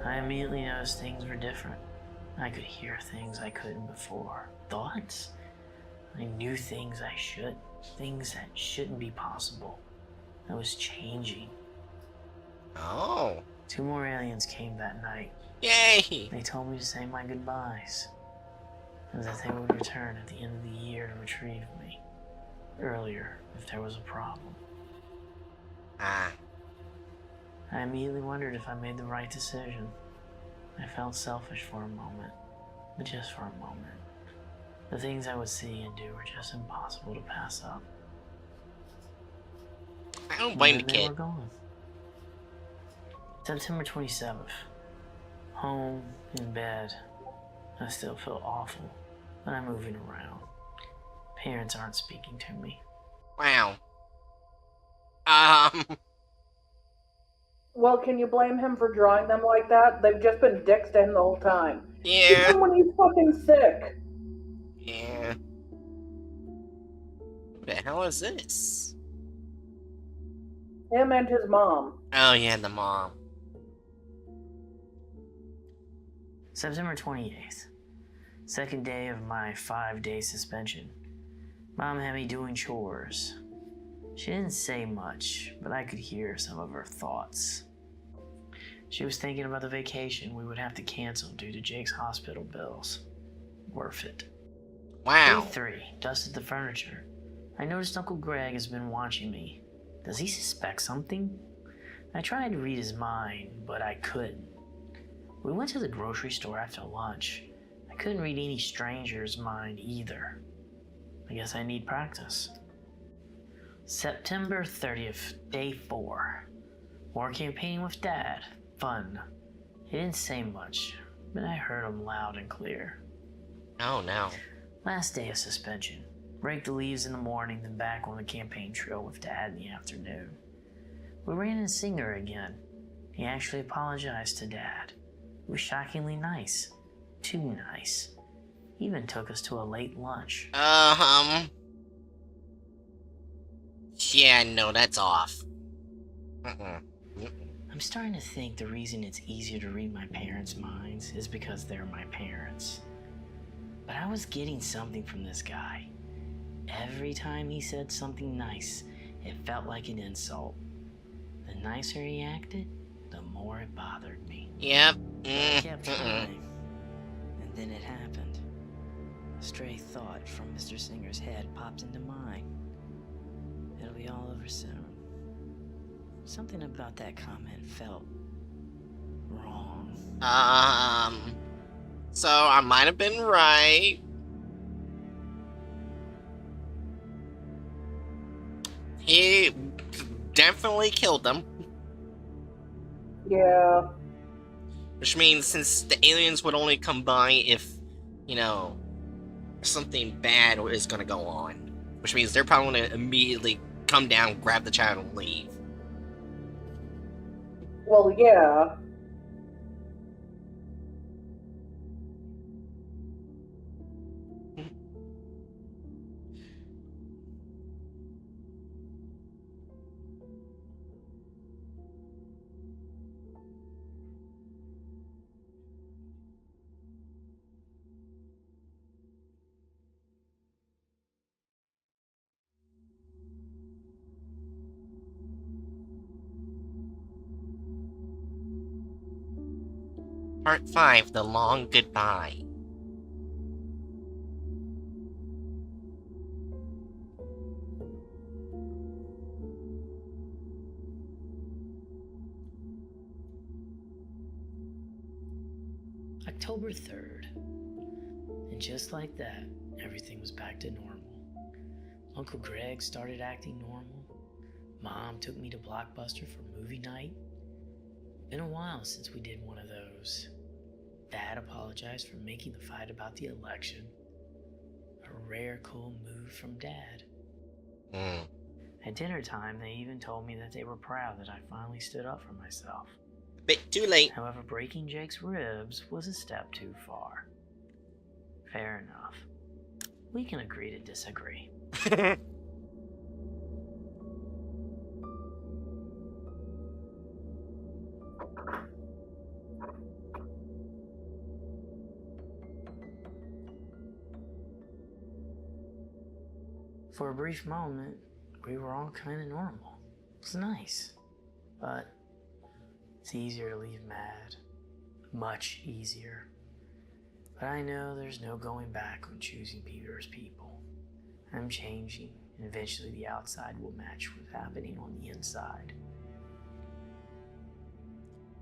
I immediately noticed things were different. I could hear things I couldn't before. Thoughts? I knew things I should. Things that shouldn't be possible. I was changing.
Oh.
2 more aliens came that night.
Yay!
They told me to say my goodbyes. And that they would return at the end of the year to retrieve me. Earlier, if there was a problem.
Ah.
I immediately wondered if I made the right decision. I felt selfish for a moment, but just for a moment. The things I would see and do were just impossible to pass up.
I don't blame the
And then they
kid.
were gone. September 27th. Home, in bed. I still feel awful, but I'm moving around. Parents aren't speaking to me.
Wow.
Well, can you blame him for drawing them like that? They've just been dicks to him the whole time.
Yeah.
Even when he's fucking sick.
Yeah. Who the hell is this?
Him and his mom.
Oh yeah, the mom.
September 28th. Second day of my 5-day suspension. Mom had me doing chores. She didn't say much, but I could hear some of her thoughts. She was thinking about the vacation we would have to cancel due to Jake's hospital bills. Worth it.
Wow.
Day 3. Dusted the furniture. I noticed Uncle Greg has been watching me. Does he suspect something? I tried to read his mind, but I couldn't. We went to the grocery store after lunch. I couldn't read any stranger's mind either. I guess I need practice. September 30th, day 4. War campaigning with Dad. Fun. He didn't say much, but I heard him loud and clear.
Oh no.
Last day of suspension. Rake the leaves in the morning, then back on the campaign trail with Dad in the afternoon. We ran into Singer again. He actually apologized to Dad. It was shockingly nice. Too nice. He even took us to a late lunch.
Yeah, no, that's off.
I'm starting to think the reason it's easier to read my parents' minds is because they're my parents. But I was getting something from this guy. Every time he said something nice, it felt like an insult. The nicer he acted, the more it bothered me.
Yep.
I kept trying. And then it happened. A stray thought from Mr. Singer's head popped into mine. It'll be all over soon. Something about that comment felt wrong.
So I might have been right. He definitely killed them.
Yeah.
Which means since the aliens would only come by if, you know, something bad is gonna go on. Which means they're probably gonna immediately come down, grab the child, and leave.
Well, yeah.
Part 5, The Long Goodbye.
October 3rd. And just like that, everything was back to normal. Uncle Greg started acting normal. Mom took me to Blockbuster for movie night. Been a while since we did one of those. Dad apologized for making the fight about the election. A rare cool move from Dad. At dinner time, they even told me that they were proud that I finally stood up for myself.
Bit too late.
However, breaking Jake's ribs was a step too far. Fair enough. We can agree to disagree. For a brief moment, we were all kind of normal. It was nice. But it's easier to leave mad. Much easier. But I know there's no going back on choosing Peter's people. I'm changing, and eventually the outside will match what's happening on the inside.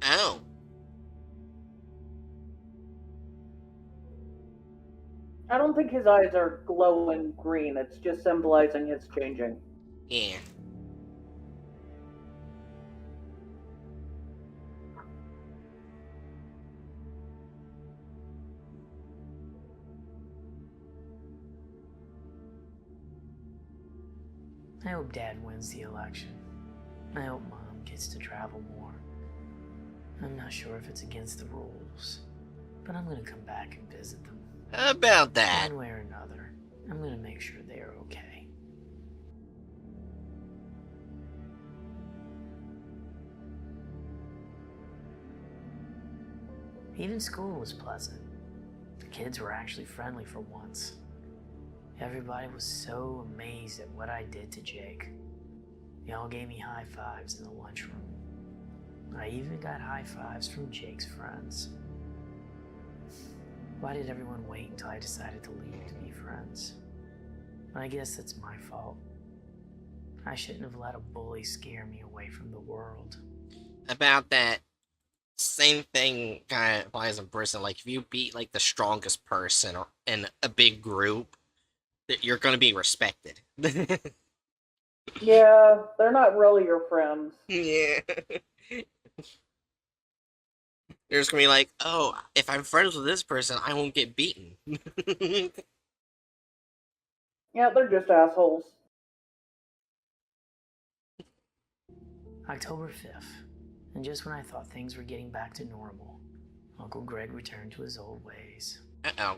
Oh.
I don't think his eyes are glowing green. It's just symbolizing his changing.
Yeah.
I hope Dad wins the election. I hope Mom gets to travel more. I'm not sure if it's against the rules, but I'm gonna come back and visit them.
How about that?
One way or another, I'm gonna make sure they're okay. Even school was pleasant. The kids were actually friendly for once. Everybody was so amazed at what I did to Jake. They all gave me high fives in the lunchroom. I even got high fives from Jake's friends. Why did everyone wait until I decided to leave to be friends? I guess that's my fault. I shouldn't have let a bully scare me away from the world.
About that, same thing kind of applies in person. Like, if you beat, like, the strongest person in a big group, that you're gonna be respected.
Yeah, they're not really your friends.
Yeah. They're just gonna be like, oh, if I'm friends with this person, I won't get beaten.
Yeah, they're just assholes.
October 5th, and just when I thought things were getting back to normal, Uncle Greg returned to his old ways.
Uh-oh.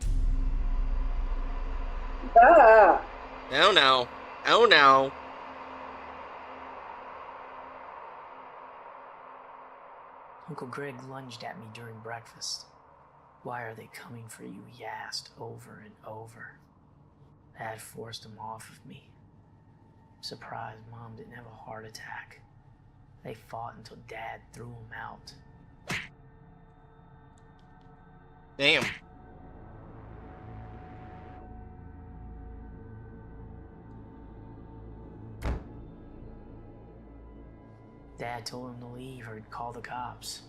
Ah!
Oh no. Oh no.
Uncle Greg lunged at me during breakfast. Why are they coming for you? He asked over and over. Dad forced him off of me. I'm surprised Mom didn't have a heart attack. They fought until Dad threw him out.
Damn.
Dad told him to leave or he'd call the cops.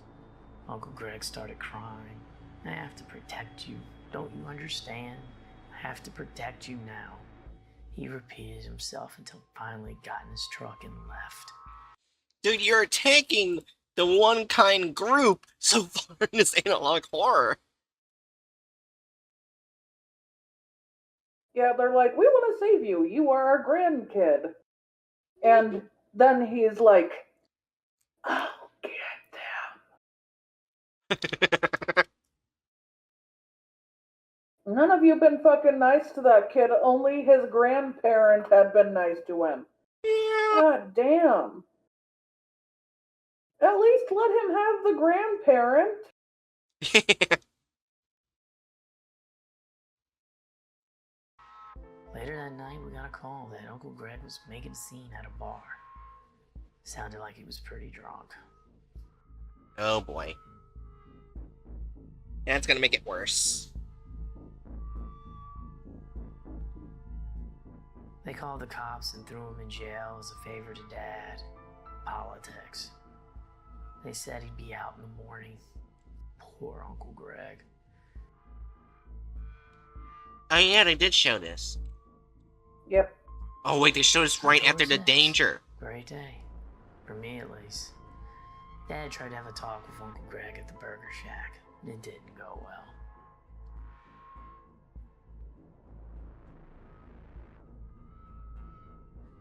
Uncle Greg started crying. I have to protect you. Don't you understand? I have to protect you now. He repeated himself until he finally got in his truck and left.
Dude, you're attacking the one kind group so far in this analog horror.
Yeah, they're like, we want to save you. You are our grandkid. And then he's like, oh, goddamn. None of you been fucking nice to that kid. Only his grandparent had been nice to him. God damn. At least let him have the grandparent.
Later that night, we got a call that Uncle Greg was making a scene at a bar. Sounded like he was pretty drunk.
Oh boy. That's gonna make it worse.
They called the cops and threw him in jail as a favor to Dad. Politics. They said he'd be out in the morning. Poor Uncle Greg.
Oh yeah, they did show this.
Yep.
Oh wait, they showed us right after the
October 6th.
danger.
Great day. For me, at least. Dad tried to have a talk with Uncle Greg at the Burger Shack. It didn't go well.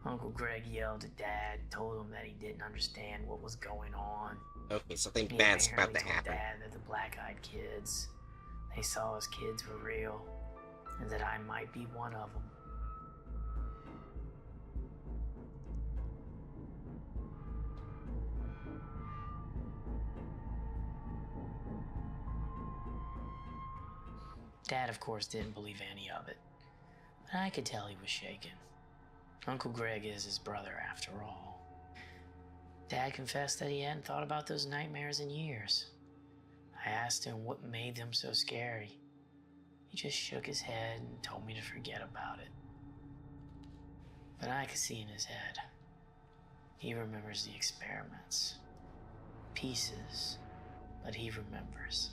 Uncle Greg yelled at Dad, told him that he didn't understand what was going on.
Okay, something
He
bad's about
apparently
to
told
happen.
Dad that the black-eyed kids, they saw as kids were real, and that I might be one of them. Dad, of course, didn't believe any of it, but I could tell he was shaken. Uncle Greg is his brother, after all. Dad confessed that he hadn't thought about those nightmares in years. I asked him what made them so scary. He just shook his head and told me to forget about it. But I could see in his head. He remembers the experiments. Pieces, but he remembers.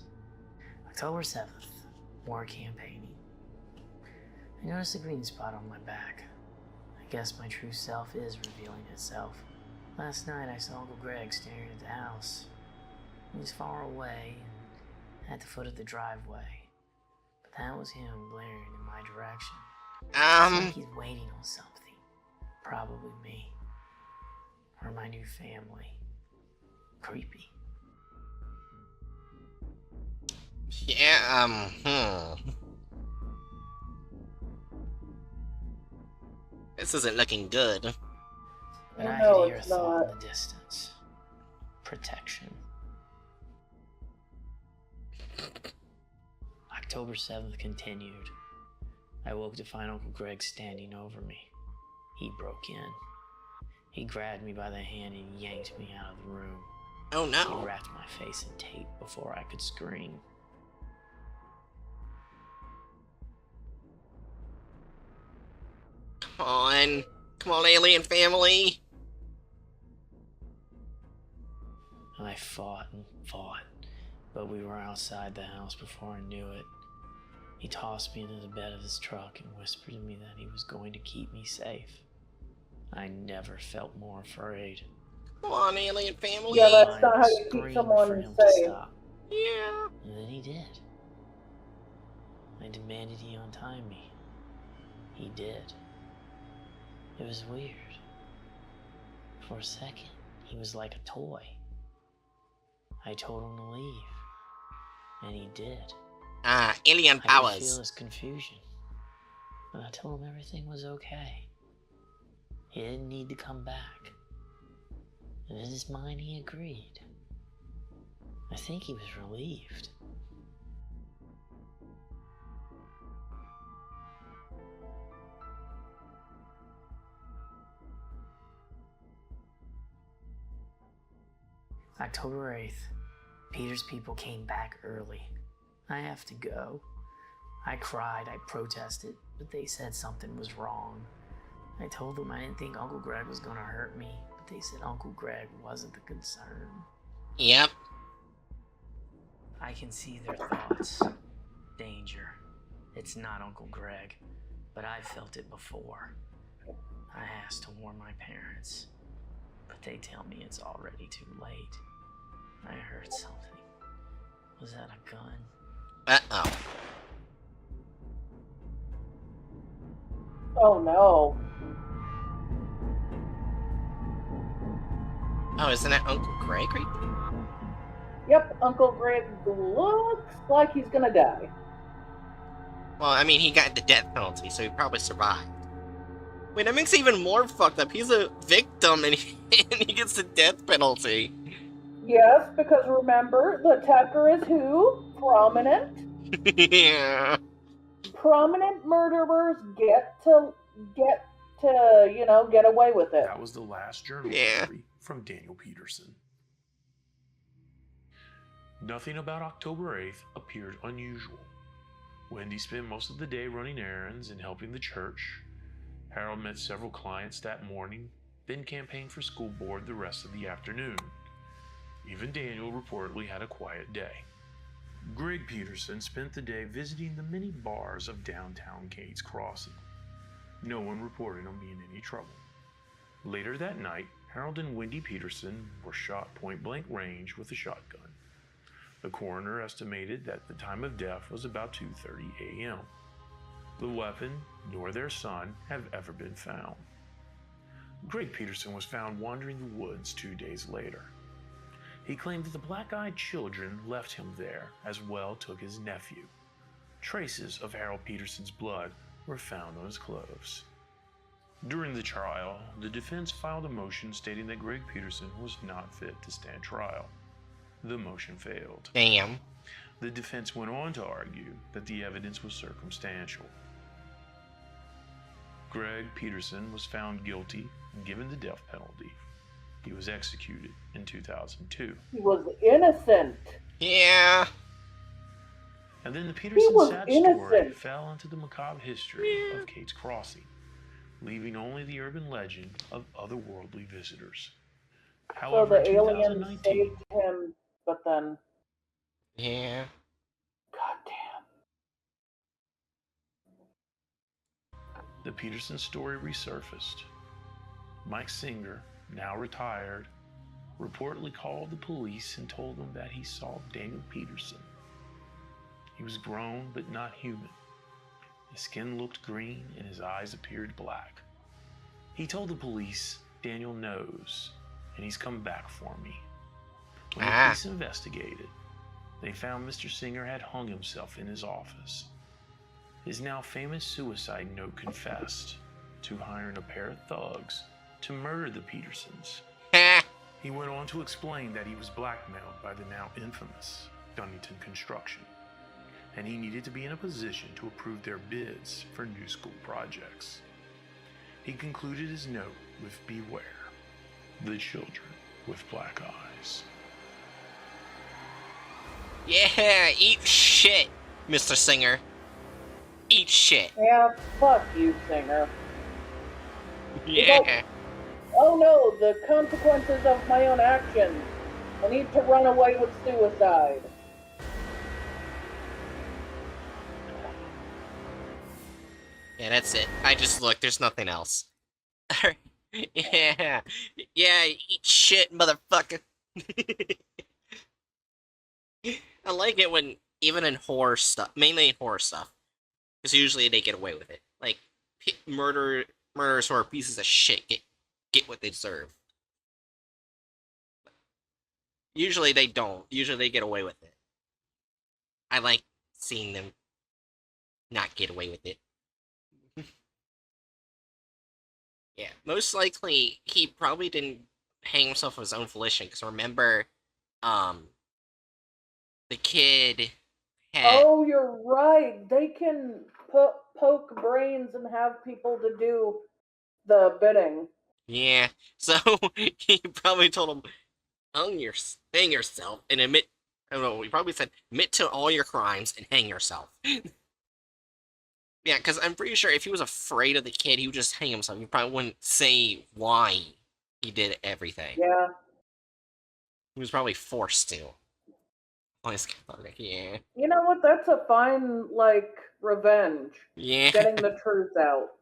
October 7th, war campaigning. I noticed a green spot on my back. I guess my true self is revealing itself. Last night I saw Uncle Greg staring at the house. He was far away and at the foot of the driveway. But that was him glaring in my direction. It's like he's waiting on something. Probably me. Or my new family. Creepy.
Yeah, This isn't looking good.
But I
No,
could hear a
it's
thought
not.
in the distance. Protection. October 7th continued. I woke to find Uncle Greg standing over me. He broke in. He grabbed me by the hand and yanked me out of the room.
Oh
He
no.
wrapped my face in tape before I could scream.
Come on, alien family.
I fought and fought, but we were outside the house before I knew it. He tossed me into the bed of his truck and whispered to me that he was going to keep me safe. I never felt more afraid.
Come on, alien family.
Yeah, that's
I
not how you keep
screamed
someone
for him
safe.
to stop,
Yeah.
and then he did. I demanded he untie me. He did. It was weird. For a second, he was like a toy. I told him to leave, and he did.
Alien
I could feel
powers.
his confusion, but I told him everything was okay. He didn't need to come back. And in his mind, he agreed. I think he was relieved. October 8th, Peter's people came back early. I have to go. I cried, I protested, but they said something was wrong. I told them I didn't think Uncle Greg was gonna hurt me, but they said Uncle Greg wasn't the concern.
Yep.
I can see their thoughts. Danger. It's not Uncle Greg, but I've felt it before. I asked to warn my parents, but they tell me it's already too late. I heard something. Was that a gun?
Uh-oh.
Oh no.
Oh, isn't that Uncle Greg right there?
Yep, Uncle Greg looks like he's gonna die.
Well, I mean, he got the death penalty, so he probably survived. Wait, that makes it even more fucked up. He's a victim and he gets the death penalty.
Yes, because remember, the attacker is who? Prominent.
Yeah.
Prominent murderers get to get away with it.
That was the last journal
Yeah.
entry from Daniel Peterson. Nothing about October 8th appeared unusual. Wendy spent most of the day running errands and helping the church. Harold met several clients that morning, then campaigned for school board the rest of the afternoon. Even Daniel reportedly had a quiet day. Greg Peterson spent the day visiting the many bars of downtown Gates Crossing. No one reported him being in any trouble. Later that night, Harold and Wendy Peterson were shot point-blank range with a shotgun. The coroner estimated that the time of death was about 2:30 a.m. The weapon, nor their son, have ever been found. Greg Peterson was found wandering the woods 2 days later. He claimed that the black-eyed children left him there, as well took his nephew. Traces of Harold Peterson's blood were found on his clothes. During the trial, the defense filed a motion stating that Greg Peterson was not fit to stand trial. The motion failed.
Damn.
The defense went on to argue that the evidence was circumstantial. Greg Peterson was found guilty and given the death penalty. He was executed in 2002.
He was innocent.
Yeah.
And then the Peterson
was
sad story
innocent.
fell into the macabre history of Gates Crossing, leaving only the urban legend of otherworldly visitors.
So
However,
the
in
alien
2019,
saved him, but then,
Yeah.
goddamn.
the Peterson story resurfaced. Mike Singer, now retired, reportedly called the police and told them that he saw Daniel Peterson. He was grown but not human. His skin looked green and his eyes appeared black. He told the police, "Daniel knows, and he's come back for me." When the police investigated, they found Mr. Singer had hung himself in his office. His now famous suicide note confessed to hiring a pair of thugs to murder the Petersons. He went on to explain that he was blackmailed by the now infamous Dunnington Construction, and he needed to be in a position to approve their bids for new school projects. He concluded his note with "Beware, the children with black eyes."
Yeah, eat shit, Mr. Singer. Eat shit.
Yeah, fuck you, Singer.
Yeah.
Oh no, the consequences of my own actions. I need to run away with suicide.
Yeah, that's it. I just look, there's nothing else. Yeah. Yeah, eat shit, motherfucker. I like it when, even in horror stuff, mainly in horror stuff, because usually they get away with it. Like, murderers who are pieces of shit get what they deserve. Usually they don't. Usually they get away with it. I like seeing them not get away with it. Yeah, most likely he probably didn't hang himself of his own volition, because remember, the kid had...
Oh, you're right. They can poke brains and have people to do the bidding.
Yeah, so he probably told him, hang yourself and admit... I don't know, he probably said, admit to all your crimes and hang yourself. Yeah, because I'm pretty sure if he was afraid of the kid, he would just hang himself. He probably wouldn't say why he did everything.
Yeah.
He was probably forced to. Yeah.
You know what? That's a fine, like, revenge.
Yeah.
Getting the truth out.